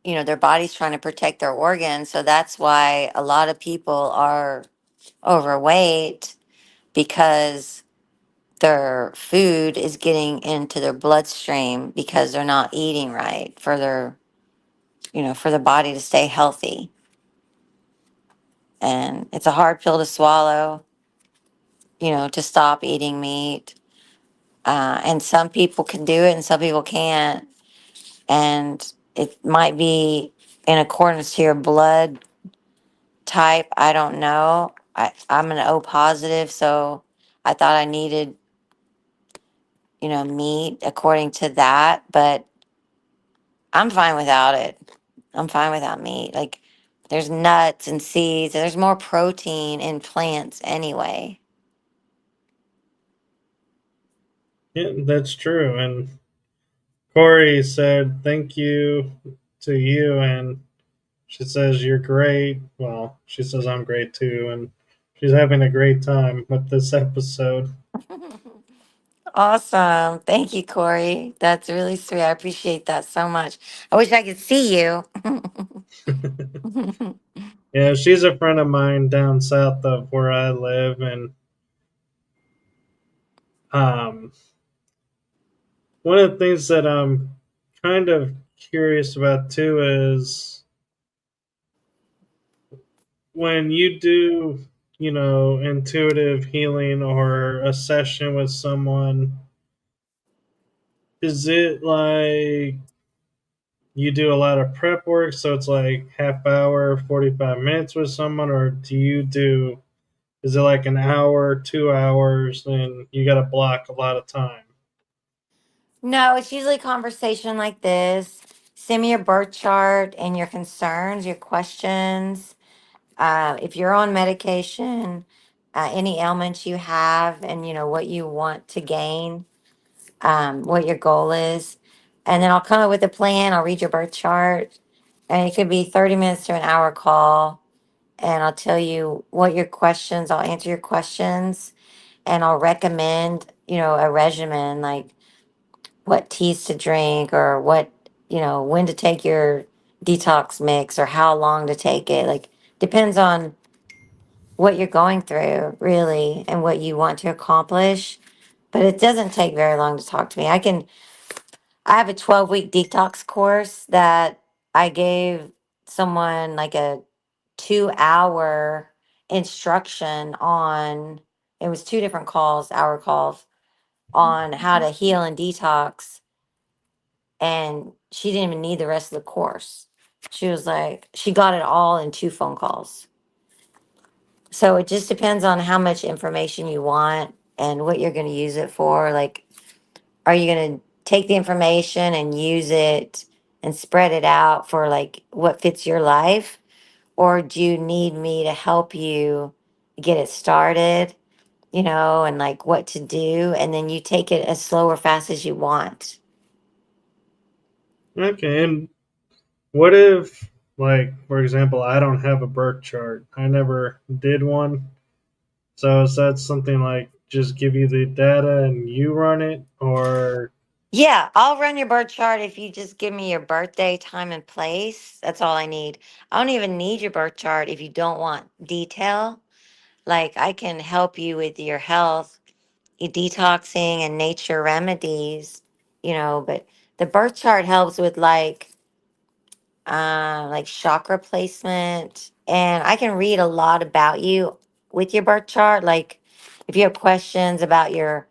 their body's trying to protect their organs. So that's why a lot of people are overweight, because their food is getting into their bloodstream because they're not eating right for for the body to stay healthy. And it's a hard pill to swallow, to stop eating meat. And some people can do it and some people can't. And it might be in accordance to your blood type. I don't know. I'm an O positive, so I thought I needed, meat according to that, but I'm fine without it. I'm fine without meat. Like, there's nuts and seeds. There's more protein in plants anyway. Yeah, that's true. And Corey said thank you to you, and she says you're great. Well, she says I'm great too, and she's having a great time with this episode. Awesome. Thank you, Corey. That's really sweet. I appreciate that so much. I wish I could see you. Yeah, she's a friend of mine down south of where I live, and um, one of the things that I'm kind of curious about too is when you do. intuitive healing or a session with someone, is it like you do a lot of prep work, so it's like half hour, 45 minutes with someone, or is it like an hour, 2 hours, and you got to block a lot of time? No, it's usually a conversation like this. Send me your birth chart and your concerns, your questions. If you're on medication, any ailments you have, and what you want to gain, what your goal is. And then I'll come up with a plan. I'll read your birth chart, and it could be 30 minutes to an hour call. And I'll tell you what your questions, I'll answer your questions, and I'll recommend, a regimen like what teas to drink or when to take your detox mix or how long to take it. Like, depends on what you're going through, really, and what you want to accomplish. But it doesn't take very long to talk to me. I have a 12-week detox course that I gave someone like a 2 hour instruction on. It was two different calls, hour calls, on how to heal and detox. And she didn't even need the rest of the course. She was like, she got it all in two phone calls. So it just depends on how much information you want and what you're going to use it for. Like, are you going to take the information and use it and spread it out for like what fits your life? Or do you need me to help you get it started, and like what to do? And then you take it as slow or fast as you want. Okay, and what if, like, for example, I don't have a birth chart? I never did one. So is that something like just give you the data and you run it, or Yeah, I'll run your birth chart if you just give me your birthday, time, and place. That's all I need. I don't even need your birth chart if you don't want detail. Like, I can help you with your health, your detoxing, and nature remedies, but the birth chart helps with like chakra placement. And I can read a lot about you with your birth chart. Like, if you have questions about your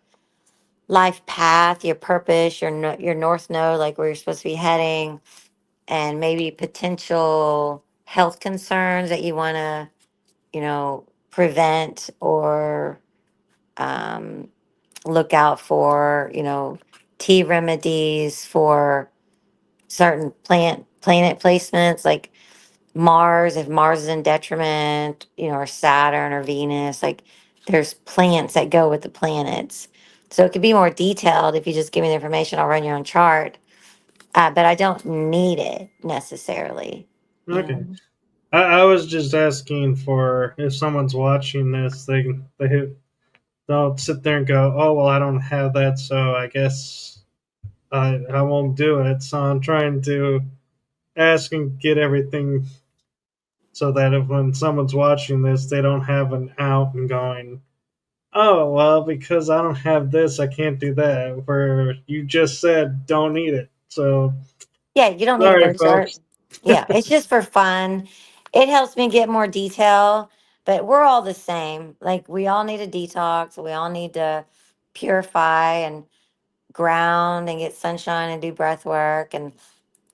life path, your purpose, your north node, like where you're supposed to be heading, and maybe potential health concerns that you want to, prevent or um, look out for, tea remedies for certain planet placements, like Mars, if Mars is in detriment, or Saturn or Venus, like there's plants that go with the planets. So it could be more detailed if you just give me the information. I'll run your own chart, but I don't need it necessarily. You okay? know. I was just asking for if someone's watching this, don't sit there and go, oh well, I don't have that, so I guess I won't do it. So I'm trying to ask and get everything so that if when someone's watching this, they don't have an out and going, oh well, because I don't have this, I can't do that. Where you just said don't need it. So Yeah, you don't need a sorry, birth chart. folks. Yeah, it's just for fun. It helps me get more detail, but we're all the same. Like, we all need a detox. We all need to purify and ground and get sunshine and do breath work and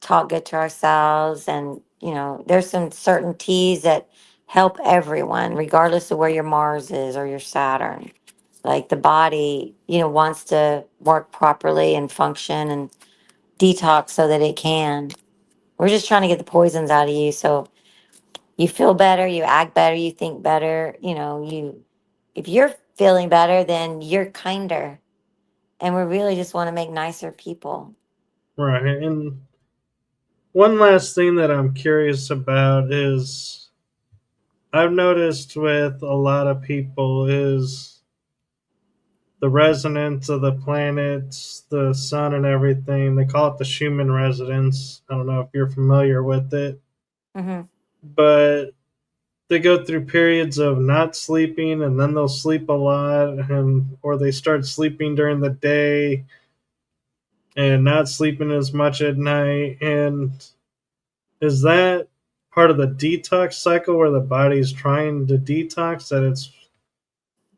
talk good to ourselves. And, there's some certain teas that help everyone, regardless of where your Mars is or your Saturn. Like, the body, wants to work properly and function and detox so that it can. We're just trying to get the poisons out of you so you feel better, you act better, you think better. If you're feeling better, then you're kinder. And we really just want to make nicer people. Right. And one last thing that I'm curious about is I've noticed with a lot of people is the resonance of the planets, the sun, and everything. They call it the Schumann resonance. I don't know if you're familiar with it, Hmm. but they go through periods of not sleeping and then they'll sleep a lot, and or they start sleeping during the day and not sleeping as much at night. And is that part of the detox cycle where the body's trying to detox, that it's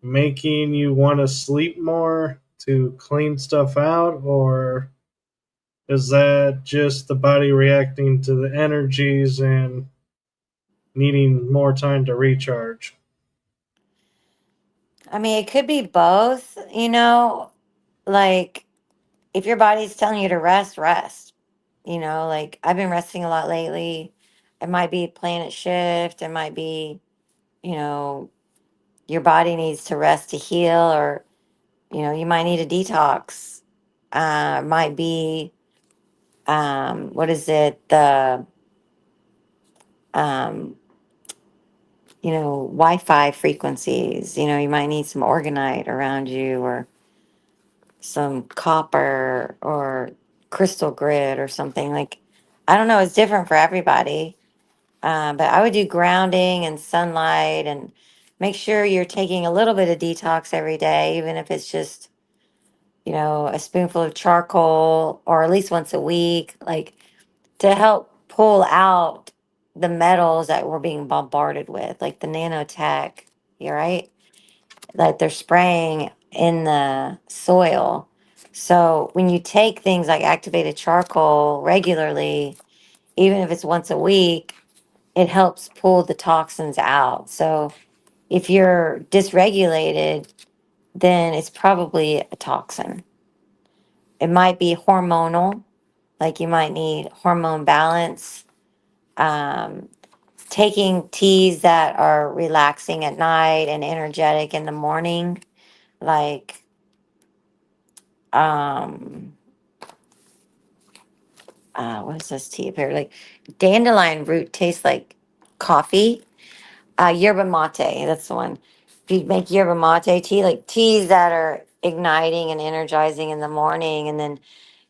making you want to sleep more to clean stuff out, or is that just the body reacting to the energies and needing more time to recharge? I mean, it could be both, like if your body's telling you to rest, rest. Like I've been resting a lot lately. It might be planet shift, it might be, you know, your body needs to rest to heal, or, you might need a detox. Might be, what is it? Um, Wi-Fi frequencies. You might need some orgonite around you, or some copper, or crystal grid, or something. Like, I don't know. It's different for everybody. But I would do grounding and sunlight, and make sure you're taking a little bit of detox every day, even if it's just, a spoonful of charcoal, or at least once a week, like to help pull out the metals that we're being bombarded with, like the nanotech. You're right. Like they're spraying in the soil. So when you take things like activated charcoal regularly, even if it's once a week, it helps pull the toxins out. So if you're dysregulated, then it's probably a toxin. It might be hormonal, like you might need hormone balance. Um, Taking teas that are relaxing at night and energetic in the morning, like um, what is this tea up here? Like dandelion root tastes like coffee. Yerba mate, that's the one. If you make yerba mate tea, like teas that are igniting and energizing in the morning, and then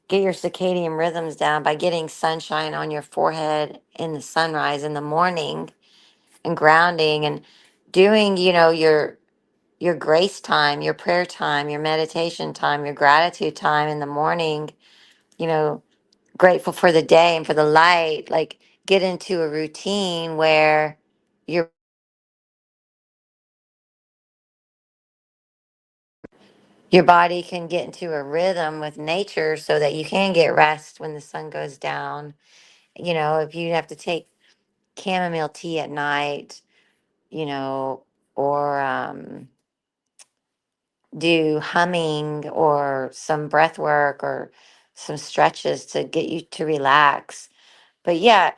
get your circadian rhythms down by getting sunshine on your forehead in the sunrise in the morning, and grounding, and doing, your grace time, your prayer time, your meditation time, your gratitude time in the morning, you know, grateful for the day and for the light. Like get into a routine where your your body can get into a rhythm with nature, so that you can get rest when the sun goes down. If you have to take chamomile tea at night, or do humming or some breath work or some stretches to get you to relax. But yeah,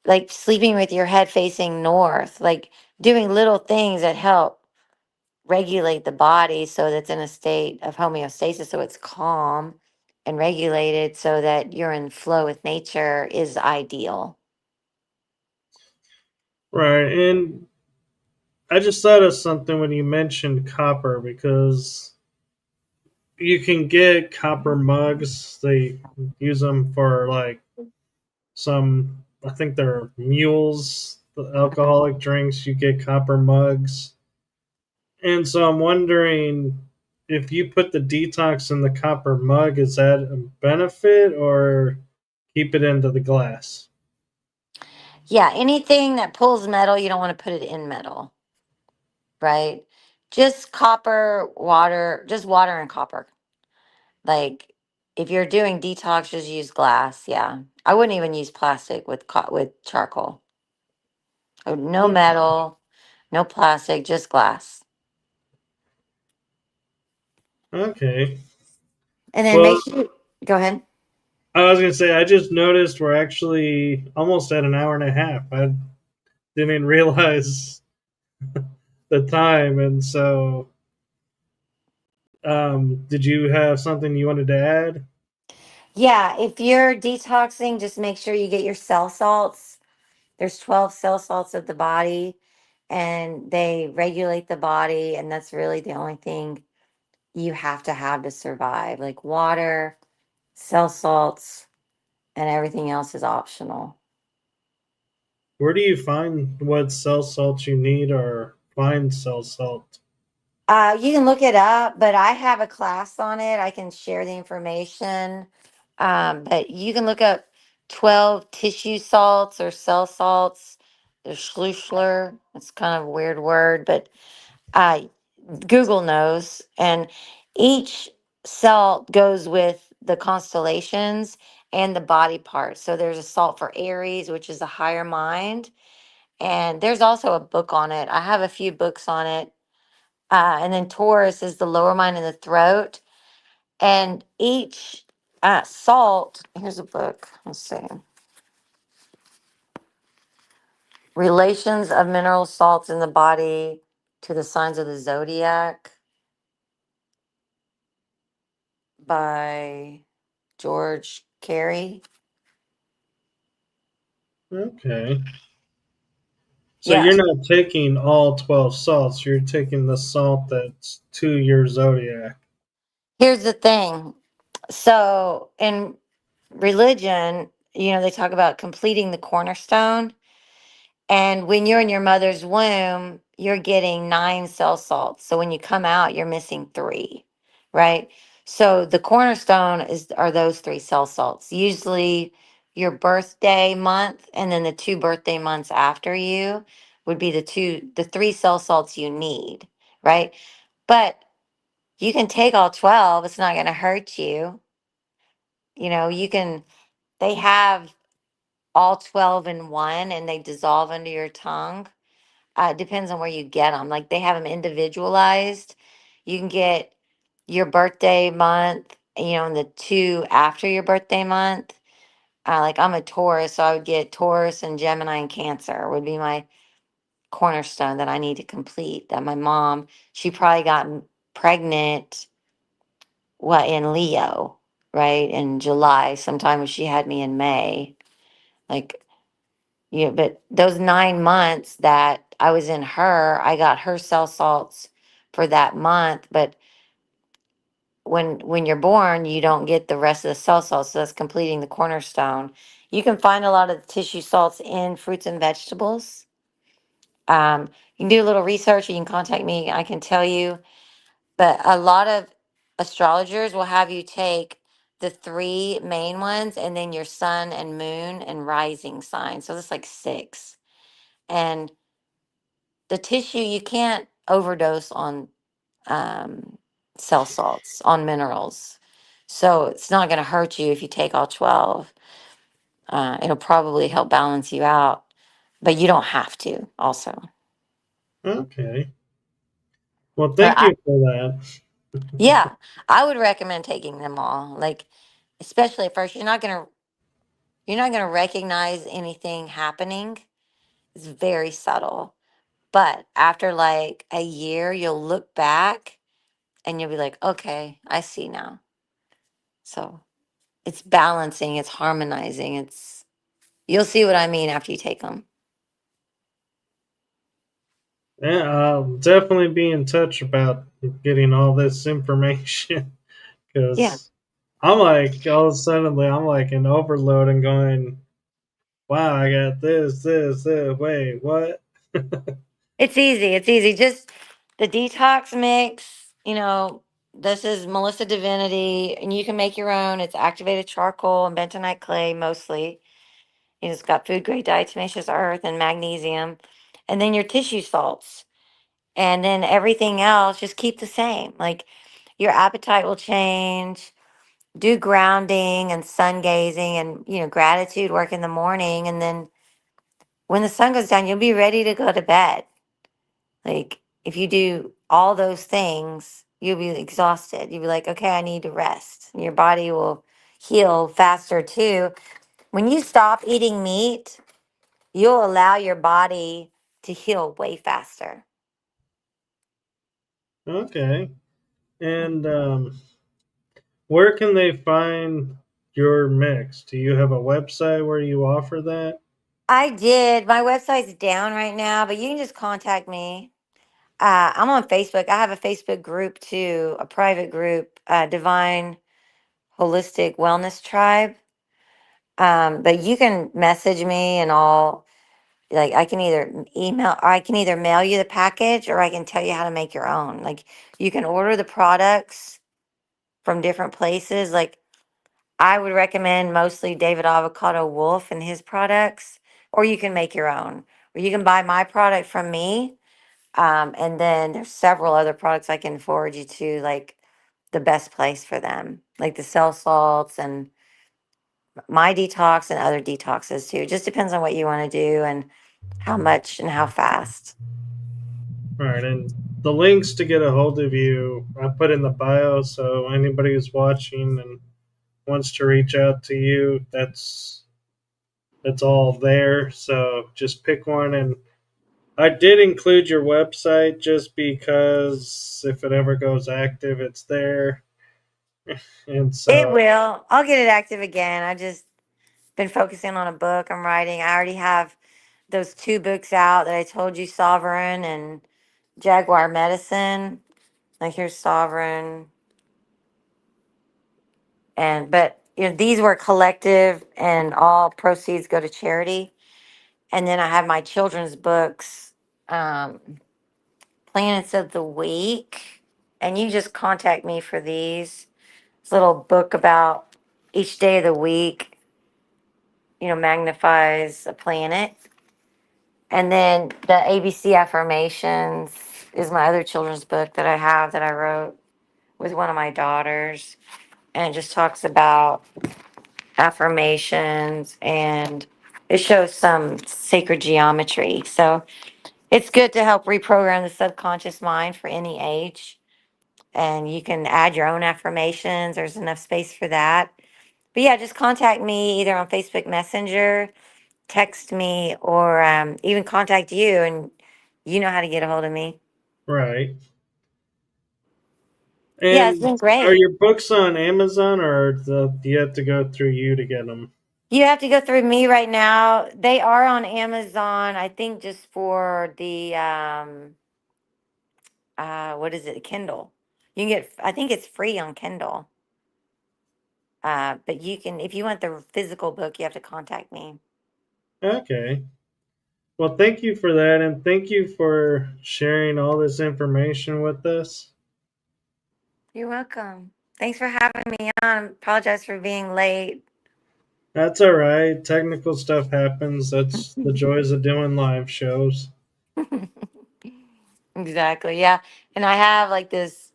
like sleeping with your head facing north, like doing little things that help regulate the body so that's in a state of homeostasis, so it's calm and regulated, so that you're in flow with nature, is ideal. Right. And I just thought of something when you mentioned copper, because you can get copper mugs. They use them for like some, I think they're mules, the alcoholic drinks. You get copper mugs. And so I'm wondering, if you put the detox in the copper mug, is that a benefit or keep it into the glass? Yeah, anything that pulls metal, you don't want to put it in metal, right? Just copper, water, just water and copper. Like if you're doing detox, just use glass. Yeah, I wouldn't even use plastic with with charcoal. No Okay. metal, no plastic, just glass. Okay. And then Well, make sure. Go ahead. I was going to say, I just noticed we're actually almost at an hour and a half. I didn't realize the time. And so, did you have something you wanted to add? Yeah, if you're detoxing, just make sure you get your cell salts. There's 12 cell salts of the body, and they regulate the body, and that's really the only thing you have to survive. Like water, cell salts, and everything else is optional. Where do you find what cell salt you need, or find cell salt? You can look it up, but I have a class on it. I can share the information. But you can look up 12 tissue salts or cell salts. the Schlussler. It's kind of a weird word, but uh, Google knows. And each salt goes with the constellations and the body parts. So there's a salt for Aries, which is the higher mind. And there's also a book on it. I have a few books on it. And then Taurus is the lower mind and the throat. And each salt, here's a book. Let's see. Relations of mineral salts in the body to the signs of the zodiac by George Carey. Okay. So Yeah. you're not taking all 12 salts, you're taking the salt that's to your zodiac. Here's the thing. So in religion, they talk about completing the cornerstone. And when you're in your mother's womb, you're getting 9 cell salts. So when you come out, you're missing 3, right? So the cornerstone are those 3 cell salts. Usually your birthday month and then the 2 birthday months after you would be the 3 cell salts you need, right? But you can take all 12, it's not going to hurt you. You can, they have all 12 in one and they dissolve under your tongue. It depends on where you get them. Like they have them individualized. You can get your birthday month, and the 2 after your birthday month. Like I'm a Taurus, so I would get Taurus and Gemini and Cancer would be my cornerstone that I need to complete. That my mom, she probably got pregnant, what, in Leo, right? In July, sometime when she had me in May. Like, but those 9 months that I was in her, I got her cell salts for that month. But when you're born, you don't get the rest of the cell salts. So that's completing the cornerstone. You can find a lot of the tissue salts in fruits and vegetables. You can do a little research. You can contact me. I can tell you. But a lot of astrologers will have you take the 3 main ones and then your sun and moon and rising sign. So that's like 6. And the tissue, you can't overdose on um, cell salts, on minerals. So it's not going to hurt you if you take all 12. It'll probably help balance you out, but you don't have to also. Okay. Well, But thank you for that. yeah, I would recommend taking them all. Like, especially at first, you're not gonna recognize anything happening. It's very subtle. But after like a year, you'll look back and you'll be like, okay, I see now. So it's balancing, it's harmonizing, you'll see what I mean after you take them. Yeah, I'll definitely be in touch about getting all this information Yeah. because I'm like, all of a sudden, I'm like an overload and going, wow, I got this. Wait, what? It's easy. It's easy. Just the detox mix, this is Melissa Divinity, and you can make your own. It's activated charcoal and bentonite clay mostly. It's got food grade diatomaceous earth and magnesium. And then your tissue salts. And then everything else, just keep the same. Like your appetite will change. Do grounding and sun gazing and, gratitude work in the morning. And then when the sun goes down, you'll be ready to go to bed. Like if you do all those things, you'll be exhausted. You'll be like, okay, I need to rest. And your body will heal faster too. When you stop eating meat, you'll allow your body to heal way faster. Okay. And where can they find your mix? Do you have a website where you offer that? I did. My website's down right now, but you can just contact me. I'm on Facebook. I have a Facebook group too, a private group, Divine Holistic Wellness Tribe. But you can message me and all. Like I can either email or I can either mail you the package or I can tell you how to make your own. Like you can order the products from different places. Like I would recommend mostly David Avocado Wolf and his products, or you can make your own. Or you can buy my product from me. And then there's several other products I can forward you to, like the best place for them, like the cell salts and my detox and other detoxes too. It just depends on what you want to do and how much and how fast. All right, and the links to get a hold of you I put in the bio, so anybody who's watching and wants to reach out to you, that's all there. So just pick one, and I did include your website just because if it ever goes active, it's there. And It so, will. I'll get it active again. I just been focusing on a book I'm writing. I already have those two books out that I told you, Sovereign and Jaguar Medicine. Like here's Sovereign, and but these were collective, and all proceeds go to charity. And then I have my children's books, um, Planets of the Week, and you just contact me for these. This little book about each day of the week, magnifies a planet. And then the ABC affirmations is my other children's book that I have that I wrote with one of my daughters. And it just talks about affirmations, and it shows some sacred geometry. So it's good to help reprogram the subconscious mind for any age. And you can add your own affirmations, there's enough space for that. But yeah, just contact me either on Facebook Messenger, text me, or even contact you, and you know how to get a hold of me. right. Yeah, it's And been are great. your books on Amazon, or do you have to go through you to get them? You have to go through me right now. They are on Amazon, I think, just for the what is it, Kindle. You can get, I think it's free on Kindle. But you can, if you want the physical book, you have to contact me. Okay. Well, thank you for that, and thank you for sharing all this information with us. You're welcome. Thanks for having me on. Apologize for being late. That's all right. Technical stuff happens. That's the joys of doing live shows. Exactly. Yeah. And I have like this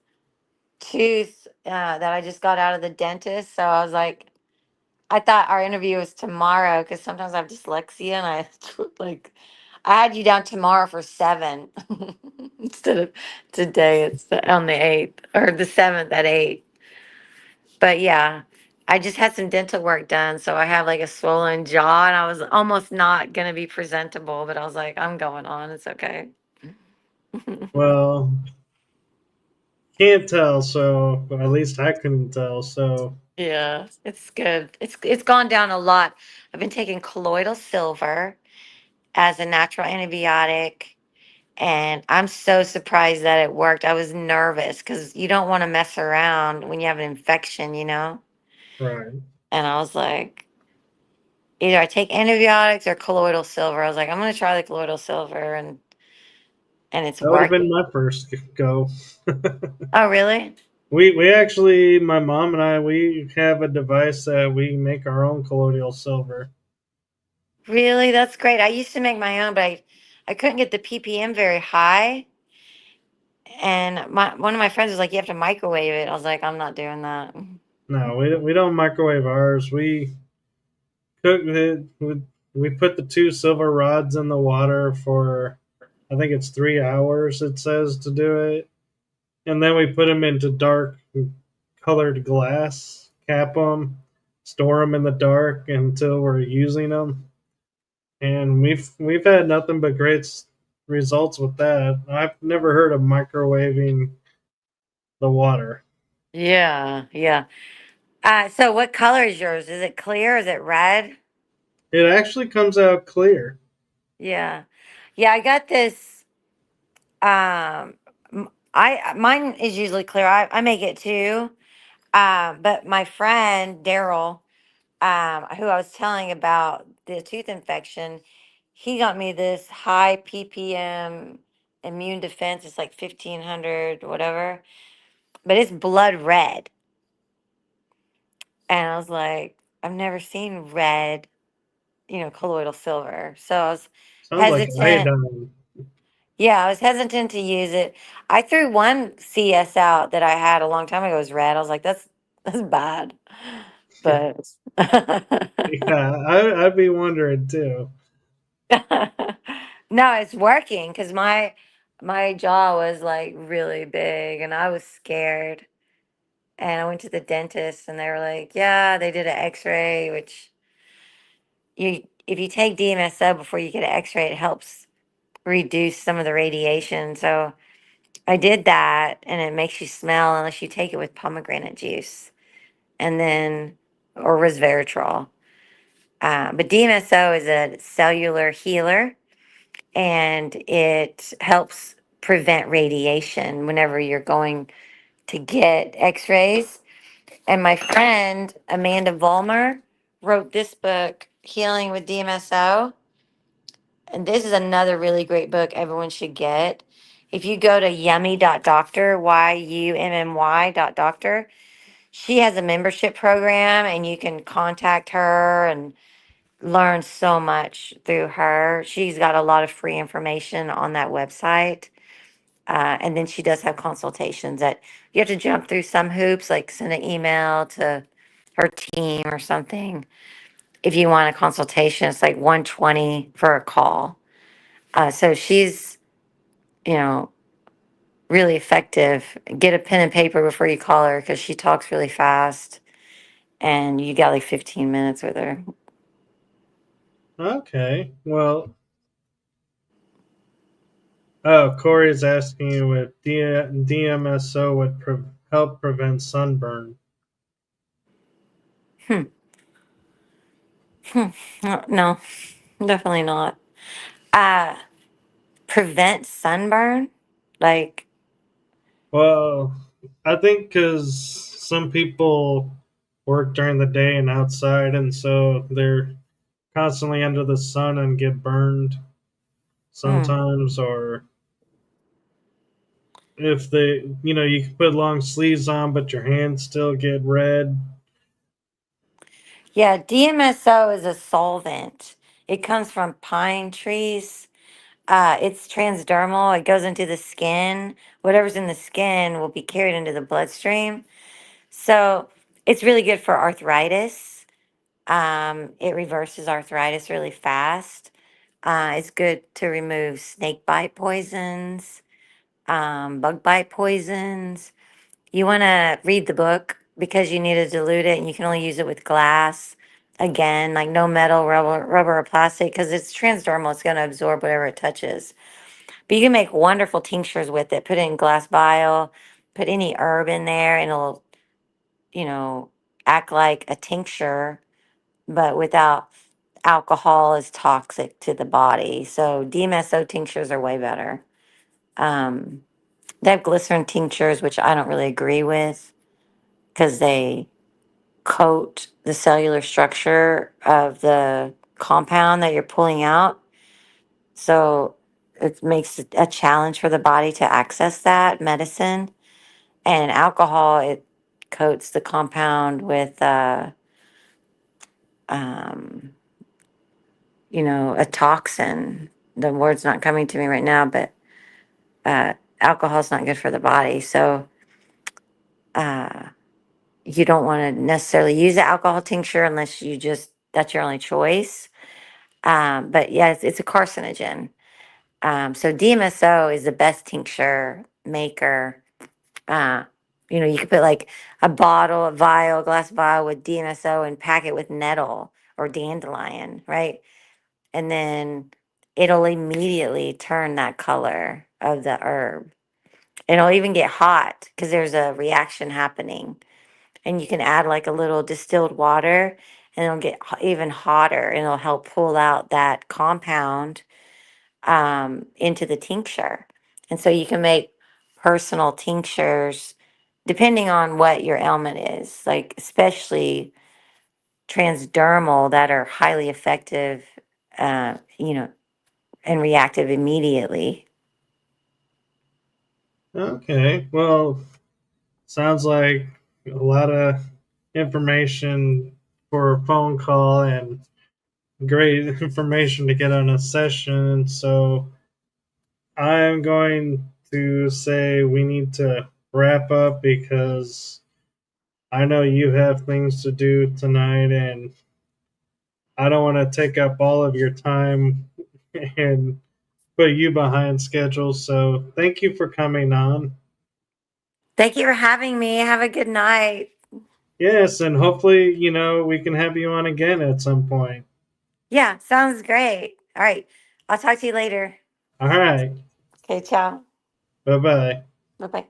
tooth that I just got out of the dentist. So I was like, I thought our interview was tomorrow because sometimes I have dyslexia, and I like, I had you down tomorrow for 7 instead of today. It's on the 8th or the 7th at 8. But yeah, I just had some dental work done. So I have like a swollen jaw, and I was almost not going to be presentable, but I was like, I'm going on. It's okay. Well, can't tell, so well, at least I couldn't tell. So, Yeah, it's good. It's gone down a lot. I've been taking colloidal silver as a natural antibiotic, and I'm so surprised that it worked. I was nervous because you don't want to mess around when you have an infection. right. And I was like, either I take antibiotics or colloidal silver. I was like, I'm gonna try the colloidal silver, and it's That would have been working. my first go. Oh, really? We actually, my mom and I, we have a device that we make our own colloidal silver. Really? That's great. I used to make my own, but I couldn't get the ppm very high. And one of my friends was like, "You have to microwave it." I was like, "I'm not doing that." No, we don't microwave ours. We cook it. We put the two silver rods in the water for, I think it's 3 hours. It says to do it, and then we put them into dark colored glass, cap them, store them in the dark until we're using them, and we've had nothing but great results with that. I've never heard of microwaving the water. Yeah, yeah. So what color is yours? Is it clear? Is it red? It actually comes out clear. Yeah, yeah. I got this. I mine is usually clear. I make it too. But my friend Daryl, who I was telling about the tooth infection, he got me this high ppm immune defense. It's like 1500, whatever, but it's blood red. And I was like, I've never seen red, colloidal silver. So I was Sounds like hesitant. iodine. Yeah, I was hesitant to use it. I threw one CS out that I had a long time ago. It was red. I was like, that's bad. But Yeah, I'd be wondering too. no, it's working because my jaw was like really big and I was scared. And I went to the dentist and they were like, yeah, they did an X-ray, which you if you take DMSO before you get an X-ray, it helps reduce some of the radiation. So I did that, and it makes you smell unless you take it with pomegranate juice, and then or resveratrol. But DMSO is a cellular healer, and it helps prevent radiation whenever you're going to get X-rays. And my friend Amanda Vollmer wrote this book, Healing with DMSO. And this is another really great book everyone should get. If you go to yummy.doctor, YUMMY.doctor, she has a membership program and you can contact her and learn so much through her. She's got a lot of free information on that website. And then she does have consultations that you have to jump through some hoops, like send an email to her team or something. If you want a consultation, it's like 120 for a call. So she's, you know, really effective. Get a pen and paper before you call her because she talks really fast and you got like 15 minutes with her. Okay, well, oh, Corey's asking you if DMSO would help prevent sunburn. Hmm. Hmm. No, definitely not. Uh, prevent sunburn? Like, Well, I think because some people work during the day and outside, and so they're constantly under the sun and get burned hmm. sometimes, or if they, you can put long sleeves on, but your hands still get red. Yeah, DMSO is a solvent. It comes from pine trees. It's transdermal. It goes into the skin. Whatever's in the skin will be carried into the bloodstream. So it's really good for arthritis. It reverses arthritis really fast. It's good to remove snake bite poisons, bug bite poisons. You want to read the book because you need to dilute it and you can only use it with glass. Again, like no metal, rubber or plastic because it's transdermal. It's going to absorb whatever it touches. But you can make wonderful tinctures with it. Put it in glass vial, put any herb in there, and it'll, you know, act like a tincture, but without alcohol is toxic to the body. So DMSO tinctures are way better. Um, they have glycerin tinctures, which I don't really agree with because they coat the cellular structure of the compound that you're pulling out. So it makes it a challenge for the body to access that medicine. And alcohol, it coats the compound with, um, a toxin. The word's not coming to me right now, but uh, alcohol's not good for the body. So uh, you don't want to necessarily use the alcohol tincture unless that's your only choice. But yeah, it's a carcinogen. So DMSO is the best tincture maker. Uh, you could put like a bottle, a vial, glass vial with DMSO and pack it with nettle or dandelion, right? And then it'll immediately turn that color of the herb. It'll even get hot because there's a reaction happening. And you can add like a little distilled water and it'll get even hotter and it'll help pull out that compound into the tincture. And so you can make personal tinctures depending on what your ailment is, like especially transdermal that are highly effective, uh, you know, and reactive immediately. Okay, well, sounds like a lot of information for a phone call, and great information to get on a session. So I'm going to say we need to wrap up because I know you have things to do tonight, and I don't want to take up all of your time and put you behind schedule. So thank you for coming on. Thank you for having me. Have a good night. Yes, and hopefully, we can have you on again at some point. Yeah, sounds great. All right. I'll talk to you later. All right. Okay, ciao. Bye bye. Bye bye.